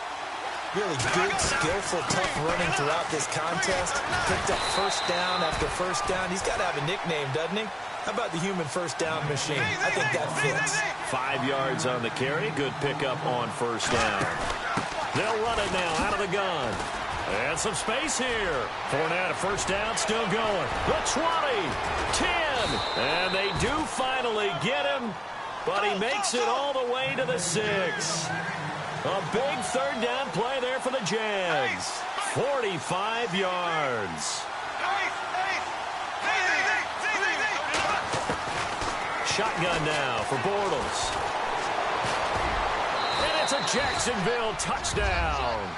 Really good, skillful, tough running throughout this contest. Picked up first down after first down. He's got to have a nickname, doesn't he? How about the human first down machine? I think that fits. 5 yards on the carry. Good pickup on first down. They'll run it now out of the gun. And some space here. Fournette, a first down, still going. The 20, 10. And they do finally get him, but he makes it all the way to the 6. A big third down play there for the Jags. 45 yards. Shotgun now for Bortles. And it's a Jacksonville touchdown.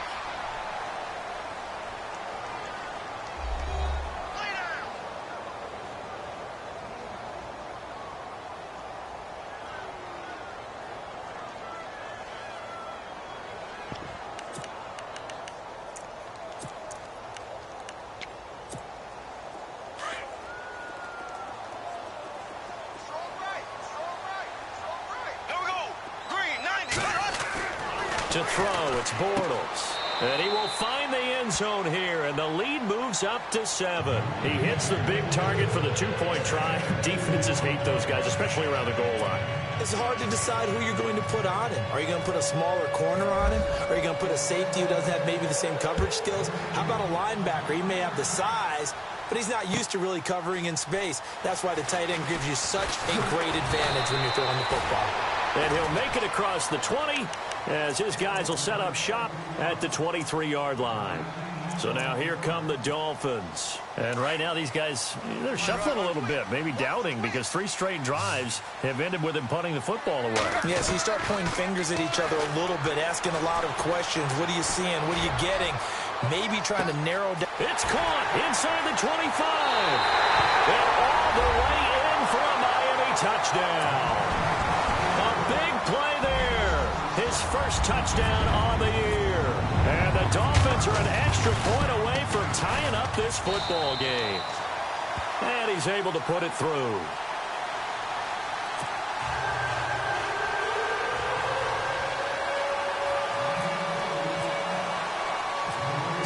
To throw, it's Bortles. And he will find the end zone here, and the lead moves up to 7. He hits the big target for the 2-point try. Defenses hate those guys, especially around the goal line. It's hard to decide who you're going to put on him. Are you going to put a smaller corner on him? Or are you going to put a safety who doesn't have maybe the same coverage skills? How about a linebacker? He may have the size, but he's not used to really covering in space. That's why the tight end gives you such a great advantage when you're throwing the football. And he'll make it across the 20 as his guys will set up shop at the 23-yard line. So now here come the Dolphins. And right now these guys, they're shuffling a little bit, maybe doubting, because 3 straight drives have ended with him punting the football away. Yes, you start pointing fingers at each other a little bit, asking a lot of questions. What are you seeing? What are you getting? Maybe trying to narrow down. It's caught inside the 25. And all the way in for a Miami touchdown. A big play there. His first touchdown on the year. And the Dolphins are an extra point away from tying up this football game. And he's able to put it through.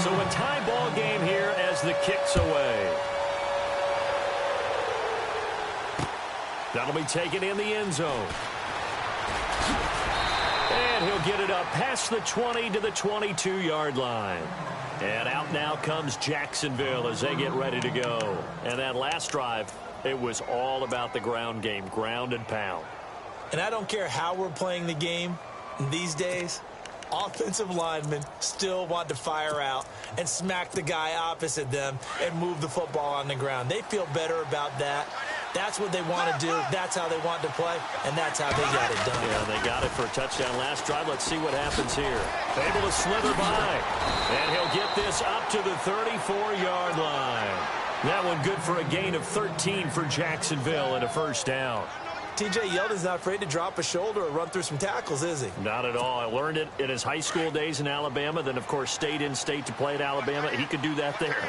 So a tie ball game here as the kick's away. That'll be taken in the end zone. And he'll get it up past the 20 to the 22-yard line. And out now comes Jacksonville as they get ready to go. And that last drive, it was all about the ground game, ground and pound. And I don't care how we're playing the game these days, offensive linemen still want to fire out and smack the guy opposite them and move the football on the ground. They feel better about that. That's what they want to do. That's how they want to play, and that's how they got it done. Yeah, they got it for a touchdown last drive. Let's see what happens here. Able to slither by, and he'll get this up to the 34-yard line. That one good for a gain of 13 for Jacksonville and a first down. T.J. Yeldon's not afraid to drop a shoulder or run through some tackles, is he? Not at all. I learned it in his high school days in Alabama, then, of course, stayed in state to play at Alabama. He could do that there.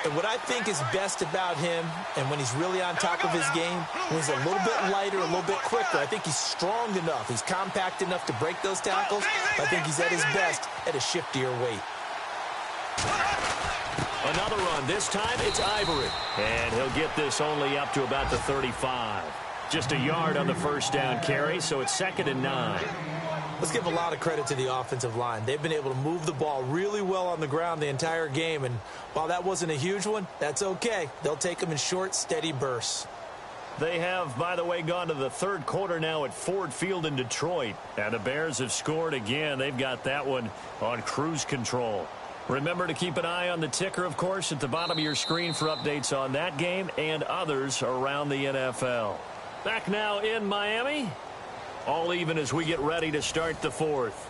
And what I think is best about him, and when he's really on top of his game, when he's a little bit lighter, a little bit quicker, I think he's strong enough, he's compact enough to break those tackles. I think he's at his best at a shiftier weight. Another run. This time it's Ivory. And he'll get this only up to about the 35. Just a yard on the first down carry, so it's 2nd and 9. Let's give a lot of credit to the offensive line. They've been able to move the ball really well on the ground the entire game, and while that wasn't a huge one, that's okay. They'll take them in short, steady bursts. They have, by the way, gone to the third quarter now at Ford Field in Detroit, and the Bears have scored again. They've got that one on cruise control. Remember to keep an eye on the ticker, of course, at the bottom of your screen for updates on that game and others around the NFL. Back now in Miami. All even as we get ready to start the fourth.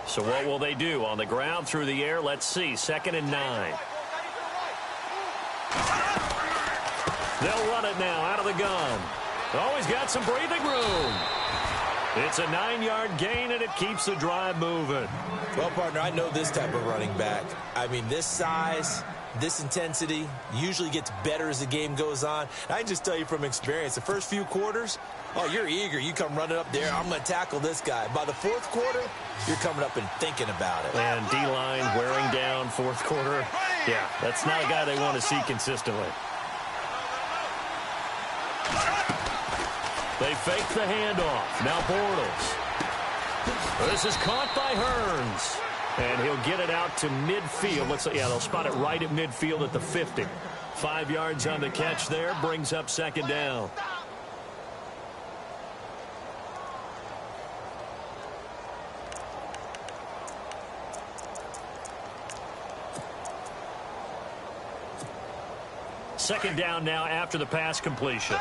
So what will they do? On the ground, through the air, let's see. 2nd and 9. They'll run it now out of the gun. Oh, he's got some breathing room. It's a 9-yard gain, and it keeps the drive moving. Well, partner, I know this type of running back. I mean, this size, this intensity usually gets better as the game goes on. And I can just tell you from experience, the first few quarters, oh, you're eager. You come running up there, I'm going to tackle this guy. By the fourth quarter, you're coming up and thinking about it. And D-line wearing down fourth quarter. Yeah, that's not a guy they want to see consistently. They fake the handoff. Now Bortles. This is caught by Hearns. And he'll get it out to midfield. They'll spot it right at midfield at the 50. 5 yards on the catch there. Brings up 2nd down. Second down now after the pass completion.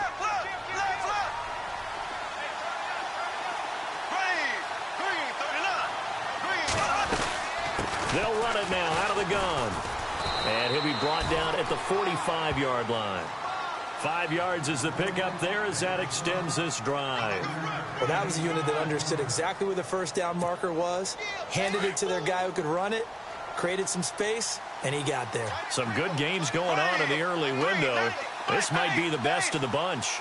They'll run it now out of the gun. And he'll be brought down at the 45-yard line. 5 yards is the pickup there as that extends this drive. Well, that was a unit that understood exactly where the first down marker was, handed it to their guy who could run it, created some space, and he got there. Some good games going on in the early window. This might be the best of the bunch.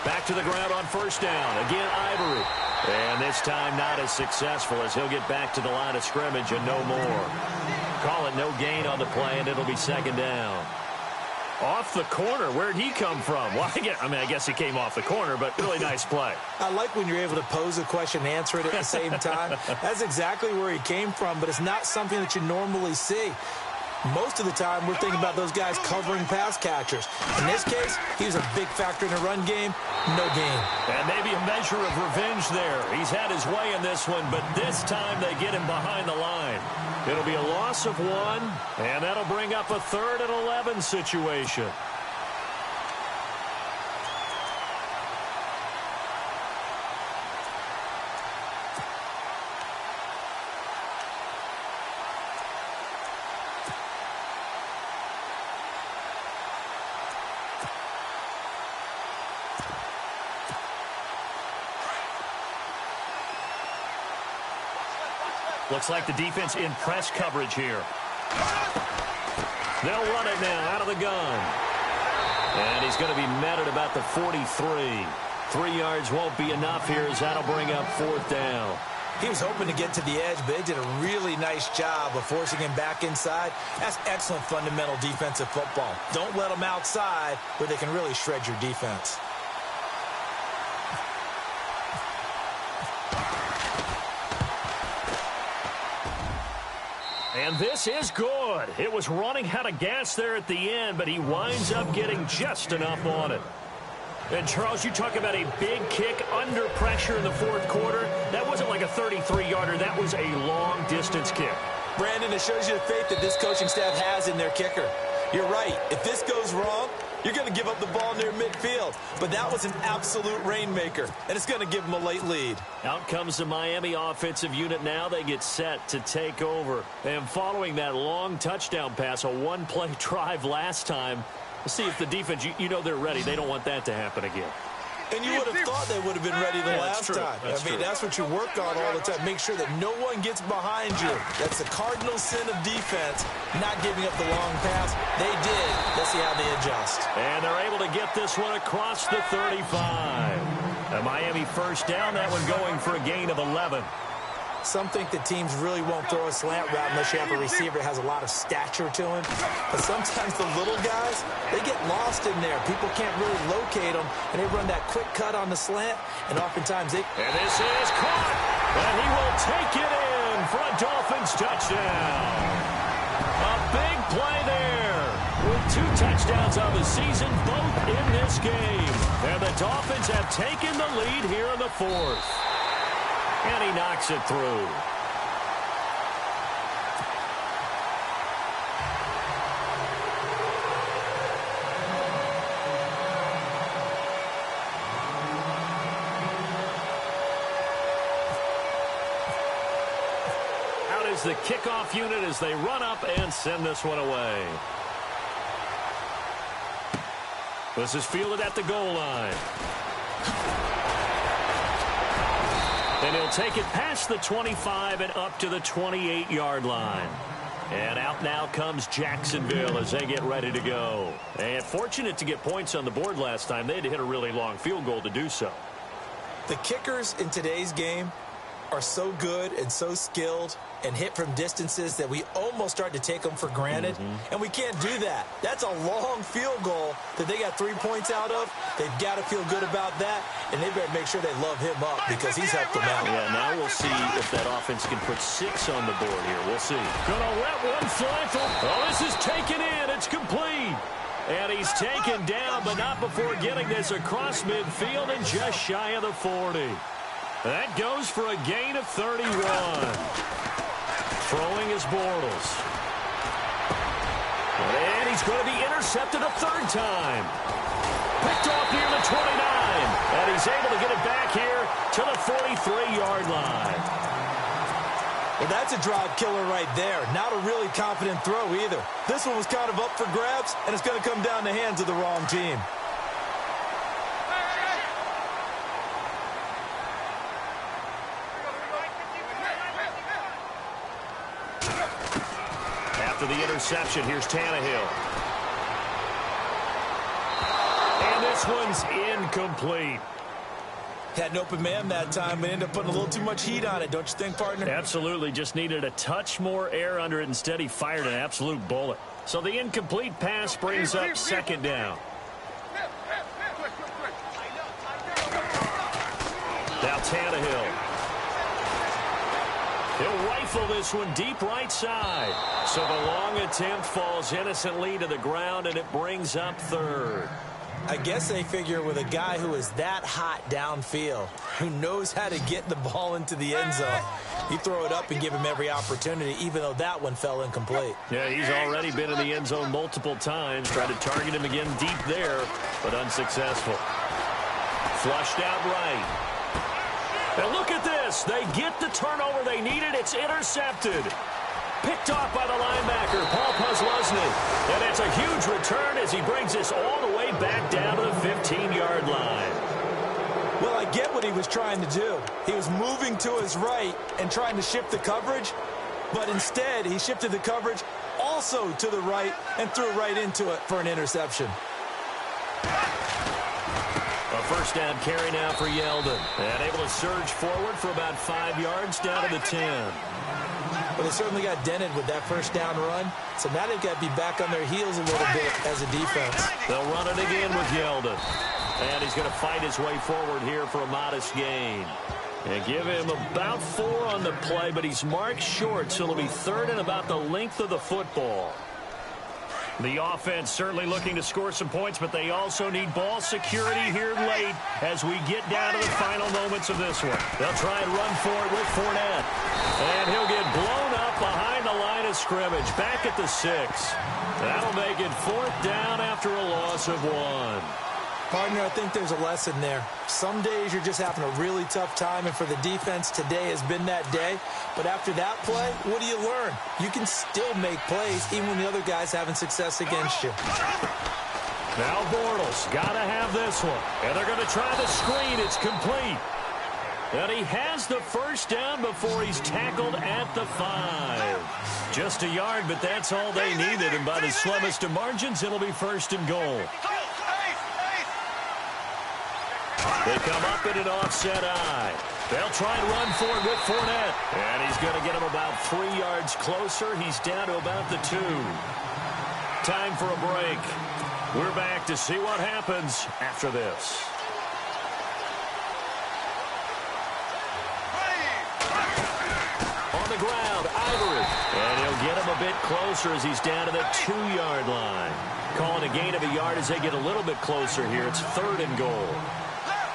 Back to the ground on first down. Again, Ivory. And this time not as successful as he'll get back to the line of scrimmage and no more. Call it no gain on the play, and it'll be 2nd down. Off the corner. Where'd he come from? Well, I guess he came off the corner, but really nice play. I like when you're able to pose a question and answer it at the same time. That's exactly where he came from, but it's not something that you normally see. Most of the time, we're thinking about those guys covering pass catchers. In this case, he was a big factor in the run game. No gain. And maybe a measure of revenge there. He's had his way in this one, but this time they get him behind the line. It'll be a loss of 1, and that'll bring up a 3rd and 11 situation. Looks like the defense in press coverage here. They'll run it now out of the gun. And he's going to be met at about the 43. 3 yards won't be enough here as that'll bring up 4th down. He was hoping to get to the edge, but they did a really nice job of forcing him back inside. That's excellent fundamental defensive football. Don't let them outside where they can really shred your defense. And this is good. It was running out of gas there at the end, but he winds up getting just enough on it. And, Charles, you talk about a big kick under pressure in the fourth quarter. That wasn't like a 33-yarder. That was a long-distance kick. Brandon, it shows you the faith that this coaching staff has in their kicker. You're right. If this goes wrong, you're going to give up the ball near midfield. But that was an absolute rainmaker, and it's going to give them a late lead. Out comes the Miami offensive unit now. They get set to take over. And following that long touchdown pass, a one-play drive last time, we'll see if the defense, you know they're ready. They don't want that to happen again. And you would have thought they would have been ready the last time. That's what you work on all the time. Make sure that no one gets behind you. That's the cardinal sin of defense, not giving up the long pass. They did. Let's see how they adjust. And they're able to get this one across the 35. A Miami first down, that one going for a gain of 11. Some think that teams really won't throw a slant route unless you have a receiver that has a lot of stature to him. But sometimes the little guys, they get lost in there. People can't really locate them, and they run that quick cut on the slant, and oftentimes they... And this is caught, and he will take it in for a Dolphins touchdown. A big play there with 2 touchdowns on the season, both in this game. And the Dolphins have taken the lead here in the 4th. And he knocks it through. Out is the kickoff unit as they run up and send this one away. This is fielded at the goal line. And he'll take it past the 25 and up to the 28-yard line. And out now comes Jacksonville as they get ready to go. And fortunate to get points on the board last time. They had to hit a really long field goal to do so. The kickers in today's game are so good and so skilled and hit from distances that we almost start to take them for granted. And we can't do that. That's a long field goal that they got 3 points out of. They've got to feel good about that, and they better make sure they love him up because he's helped them out. Yeah, now we'll see if that offense can put 6 on the board here. We'll see. Gonna let one fly. Oh, this is taken in. It's complete. And he's taken down, but not before getting this across midfield and just shy of the 40. That goes for a gain of 31. Throwing is Bortles. And he's going to be intercepted a 3rd time. Picked off near the 29. And he's able to get it back here to the 43-yard line. Well, that's a drive killer right there. Not a really confident throw either. This one was kind of up for grabs, and it's going to come down the hands of the wrong team. After the interception, here's Tannehill. And this one's incomplete. Had an open man that time, but ended up putting a little too much heat on it, don't you think, partner? Absolutely. Just needed a touch more air under it. Instead, he fired an absolute bullet. So the incomplete pass brings up 2nd down. Now Tannehill. He'll rifle this one deep right side. So the long attempt falls innocently to the ground, and it brings up 3rd. I guess they figure with a guy who is that hot downfield, who knows how to get the ball into the end zone, you throw it up and give him every opportunity, even though that one fell incomplete. Yeah, he's already been in the end zone multiple times. Tried to target him again deep there, but unsuccessful. Flushed out right. And look at this. They get the turnover they needed. It's intercepted. Picked off by the linebacker, Paul Posluszny. And it's a huge return as he brings this all the way back down to the 15-yard line. Well, I get what he was trying to do. He was moving to his right and trying to shift the coverage, but instead he shifted the coverage also to the right and threw right into it for an interception. A first down carry now for Yeldon. And able to surge forward for about 5 yards down to the 10. But they certainly got dented with that first down run. So now they've got to be back on their heels a little bit as a defense. They'll run it again with Yeldon. And he's going to fight his way forward here for a modest gain. And give him about 4 on the play, but he's marked short, so it'll be 3rd and about the length of the football. The offense certainly looking to score some points, but they also need ball security here late as we get down to the final moments of this one. They'll try and run for it with Fournette. And he'll get blown up behind the line of of scrimmage, back at the 6. That'll make it 4th down after a loss of 1. Partner, I think there's a lesson there. Some days you're just having a really tough time, and for the defense, today has been that day. But after that play, what do you learn? You can still make plays even when the other guy's having success against you. Now Bortles got to have this one. And they're going to try the screen. It's complete. And he has the first down before he's tackled at the 5. Just a yard, but that's all they needed. And by the slimmest of margins, it'll be 1st and goal. They come up in an offset eye. They'll try and run for it with Fournette. And he's going to get him about 3 yards closer. He's down to about the 2. Time for a break. We're back to see what happens after this. On the ground, Ivory. And he'll get him a bit closer as he's down to the 2-yard line. Calling a gain of a yard as they get a little bit closer here. It's 3rd and goal.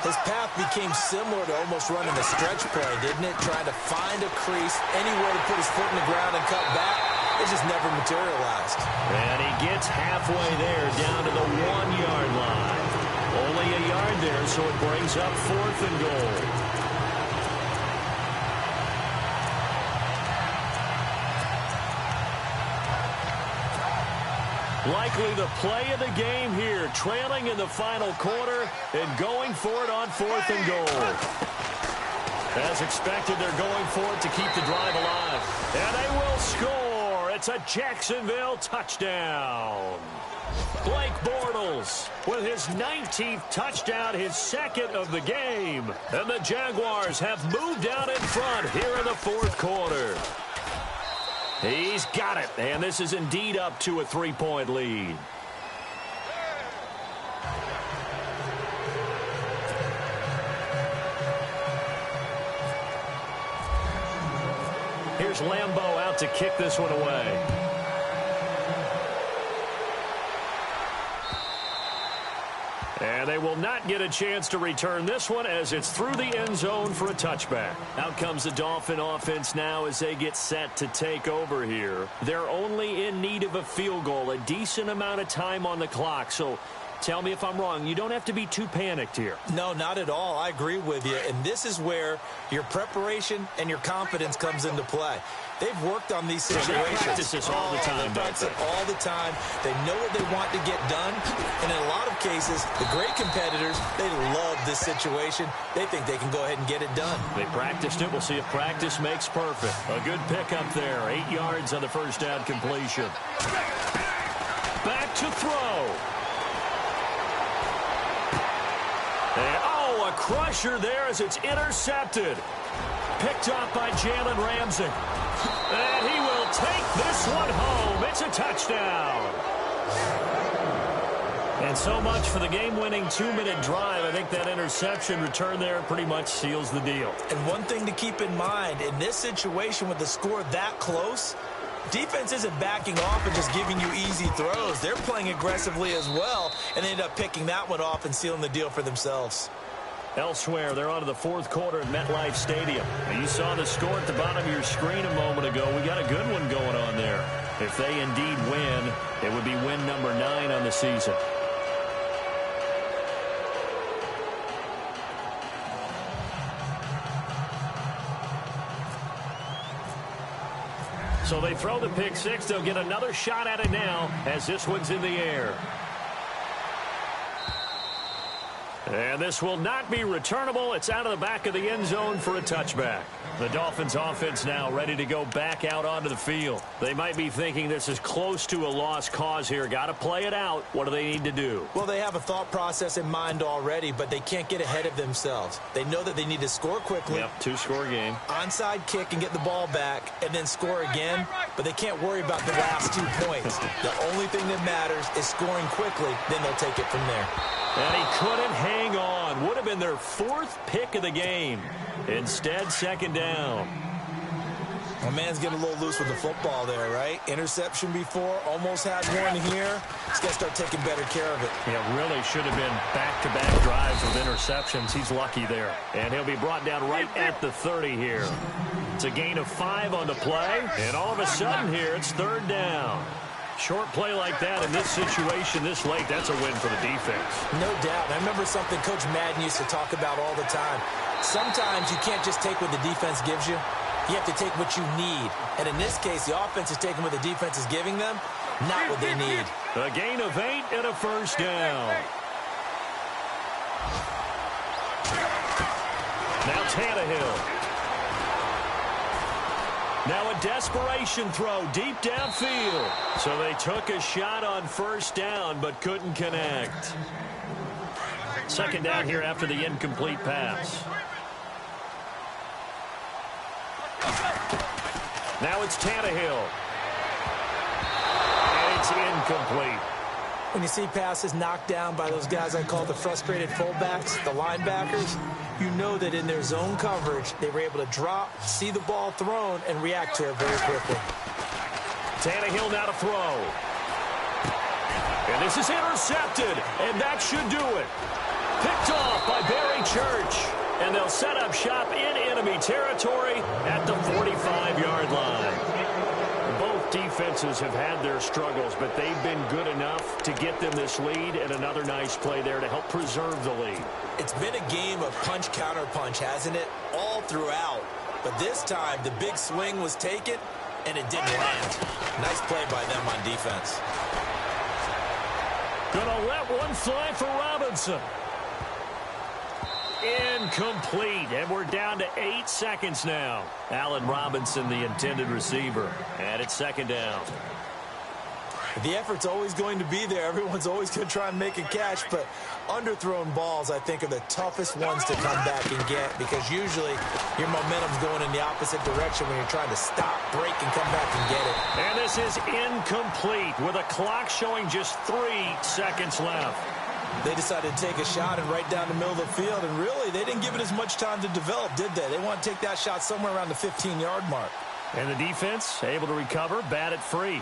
His path became similar to almost running a stretch play, didn't it? Trying to find a crease, anywhere to put his foot in the ground and cut back. It just never materialized. And he gets halfway there, down to the 1-yard line. Only a yard there, so it brings up 4th and goal. Likely the play of the game here, trailing in the final quarter and going for it on 4th and goal. As expected, they're going for it to keep the drive alive. And they will score. It's a Jacksonville touchdown. Blake Bortles with his 19th touchdown, his 2nd of the game. And the Jaguars have moved out in front here in the 4th quarter. He's got it, and this is indeed up to a 3-point lead. Here's Lambeau out to kick this one away. And they will not get a chance to return this one as it's through the end zone for a touchback. Out comes the Dolphin offense now as they get set to take over here. They're only in need of a field goal, a decent amount of time on the clock. So tell me if I'm wrong. You don't have to be too panicked here. No, not at all. I agree with you. And this is where your preparation and your confidence comes into play. They've worked on these situations. They practice this all the time. They practice it all the time. They know what they want to get done. And in a lot of cases, the great competitors, they love this situation. They think they can go ahead and get it done. They practiced it. We'll see if practice makes perfect. A good pickup there. 8 yards on the first down completion. Back to throw. And, oh, a crusher there as it's intercepted. Picked up by Jalen Ramsey. And he will take this one home. It's a touchdown. And so much for the game-winning 2-minute drive. I think that interception return there pretty much seals the deal. And one thing to keep in mind, in this situation with the score that close, defense isn't backing off and just giving you easy throws. They're playing aggressively as well, and they end up picking that one off and sealing the deal for themselves. Elsewhere, they're on to the 4th quarter at MetLife Stadium. Now, you saw the score at the bottom of your screen a moment ago. We got a good one going on there. If they indeed win, it would be win number 9 on the season. So they throw the pick 6. They'll get another shot at it now as this one's in the air. And this will not be returnable. It's out of the back of the end zone for a touchback. The Dolphins offense now ready to go back out onto the field. They might be thinking this is close to a lost cause here. Got to play it out. What do they need to do? Well, they have a thought process in mind already, but they can't get ahead of themselves. They know that they need to score quickly. Yep, 2-score game. Onside kick and get the ball back and then score again, but they can't worry about the last 2 points. The only thing that matters is scoring quickly, then they'll take it from there. And he couldn't hang on. Would have been their 4th pick of the game. Instead, 2nd down. My man's getting a little loose with the football there, right? Interception before, almost had one here. He's got to start taking better care of it. Yeah, really should have been back-to-back drives with interceptions. He's lucky there. And he'll be brought down right at the 30 here. It's a gain of 5 on the play, and all of a sudden here, it's 3rd down. Short play like that in this situation this late, that's a win for the defense. No doubt. And I remember something Coach Madden used to talk about all the time. Sometimes you can't just take what the defense gives you. You have to take what you need. And in this case, the offense is taking what the defense is giving them, not what they need. A gain of 8 and a 1st down. Now Tannehill. Now a desperation throw deep downfield. So they took a shot on 1st down but couldn't connect. 2nd down here after the incomplete pass. Now it's Tannehill. And it's incomplete. When you see passes knocked down by those guys I call the frustrated fullbacks, the linebackers, you know that in their zone coverage, they were able to drop, see the ball thrown, and react to it very quickly. Tannehill now to throw. And this is intercepted, and that should do it. Picked off by Barry Church. And they'll set up shop in enemy territory at the 45-yard line. Both defenses have had their struggles, but they've been good enough to get them this lead, and another nice play there to help preserve the lead. It's been a game of punch-counter-punch, hasn't it? All throughout. But this time, the big swing was taken, and it didn't land. Nice play by them on defense. Gonna let one fly for Robinson. Incomplete, and we're down to 8 seconds now. Allen Robinson, the intended receiver, and it's 2nd down. The effort's always going to be there. Everyone's always going to try and make a catch, but underthrown balls, I think, are the toughest ones to come back and get because usually your momentum's going in the opposite direction when you're trying to stop, break, and come back and get it. And this is incomplete with a clock showing just 3 seconds left. They decided to take a shot and right down the middle of the field, and really, they didn't give it as much time to develop, did they? They want to take that shot somewhere around the 15-yard mark. And the defense able to recover, bat it free.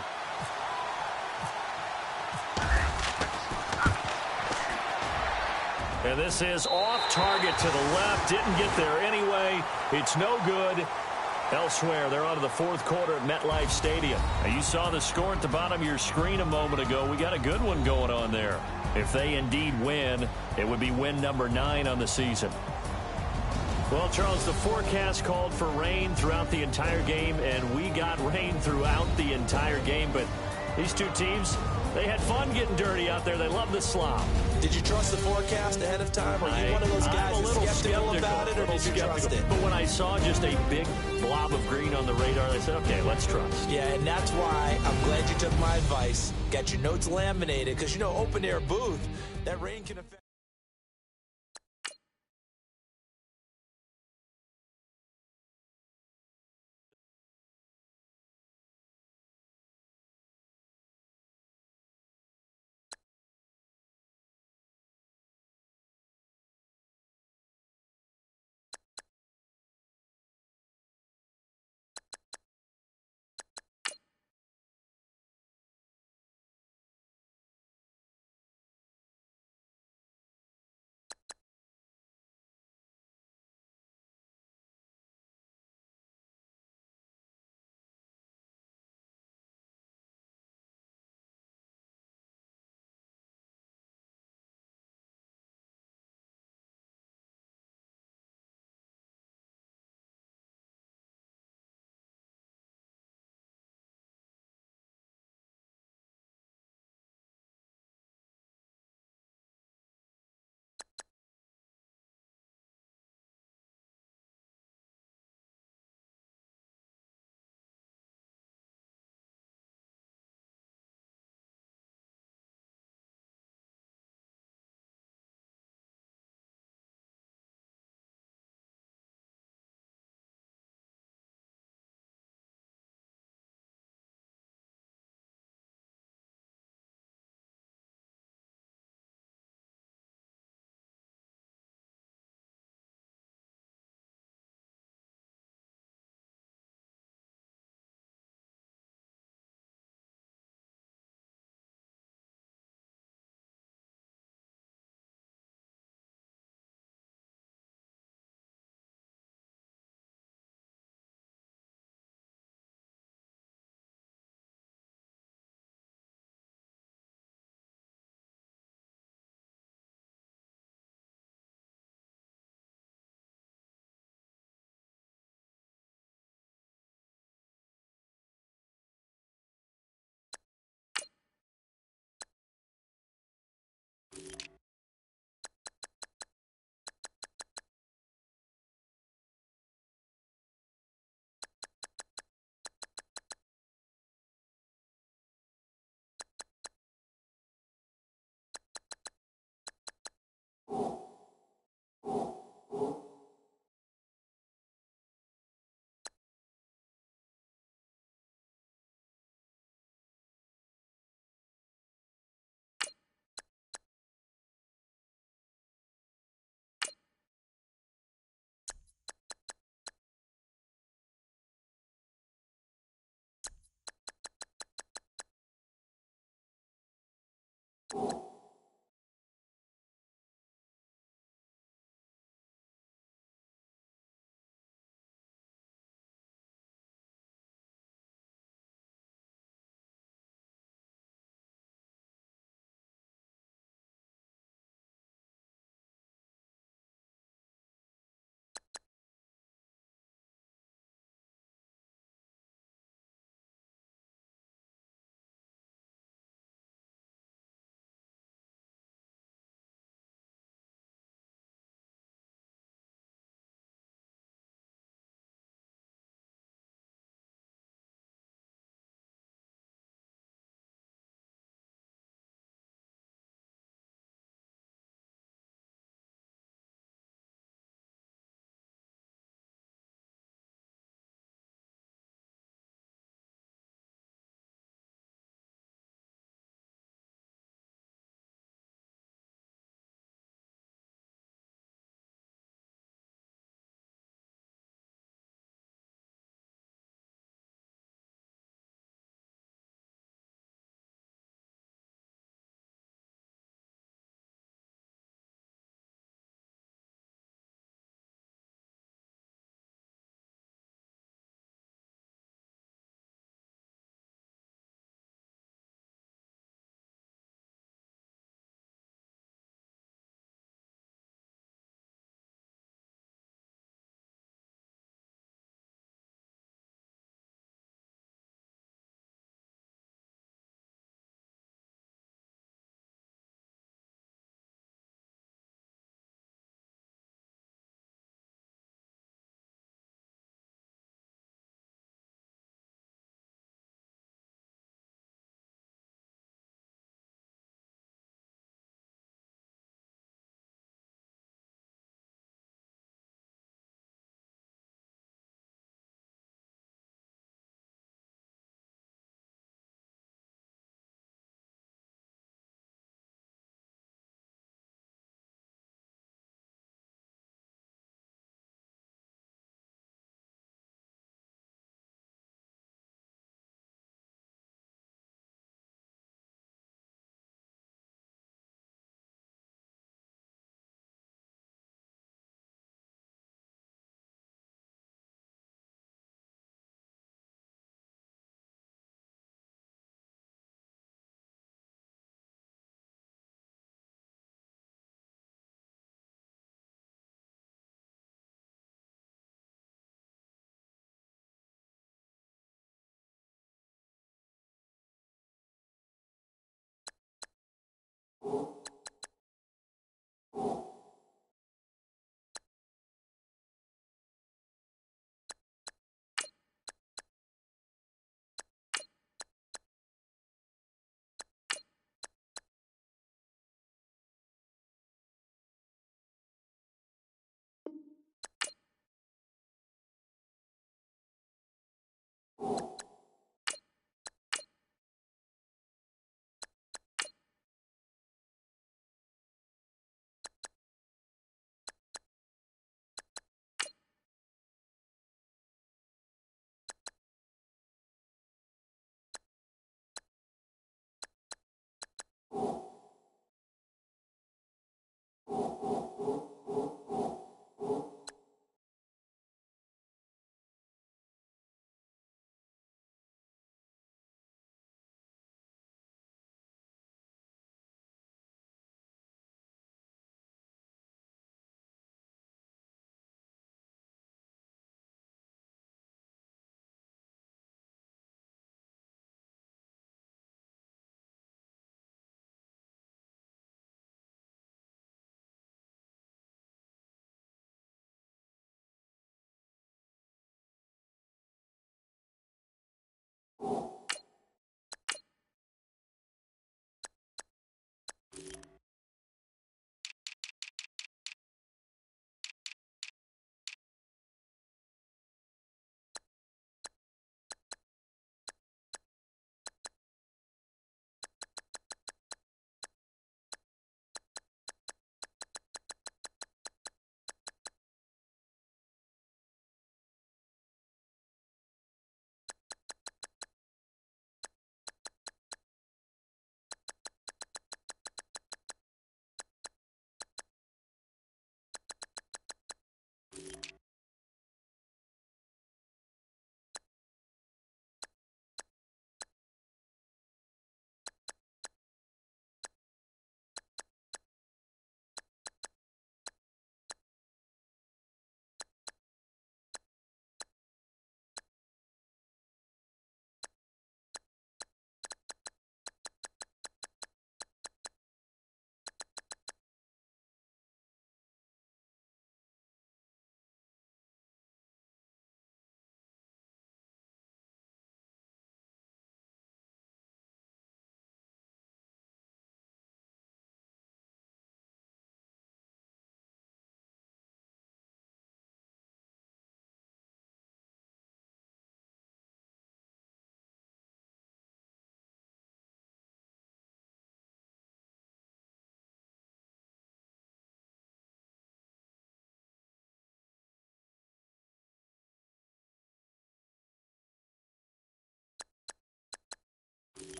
And this is off target to the left. Didn't get there anyway. It's no good. Elsewhere, they're on to the 4th quarter at MetLife Stadium. Now, you saw the score at the bottom of your screen a moment ago. We got a good one going on there. If they indeed win, it would be win number 9 on the season. Well, Charles, the forecast called for rain throughout the entire game, and we got rain throughout the entire game. But these two teams, they had fun getting dirty out there. They love the slop. Did you trust the forecast ahead of time? Are you one of those guys that's skeptical about it, or did you trust it? But when I saw just a big blob of green on the radar, I said, okay, let's trust. Yeah, and that's why I'm glad you took my advice. Got your notes laminated, because, you know, open-air booth, that rain can affect...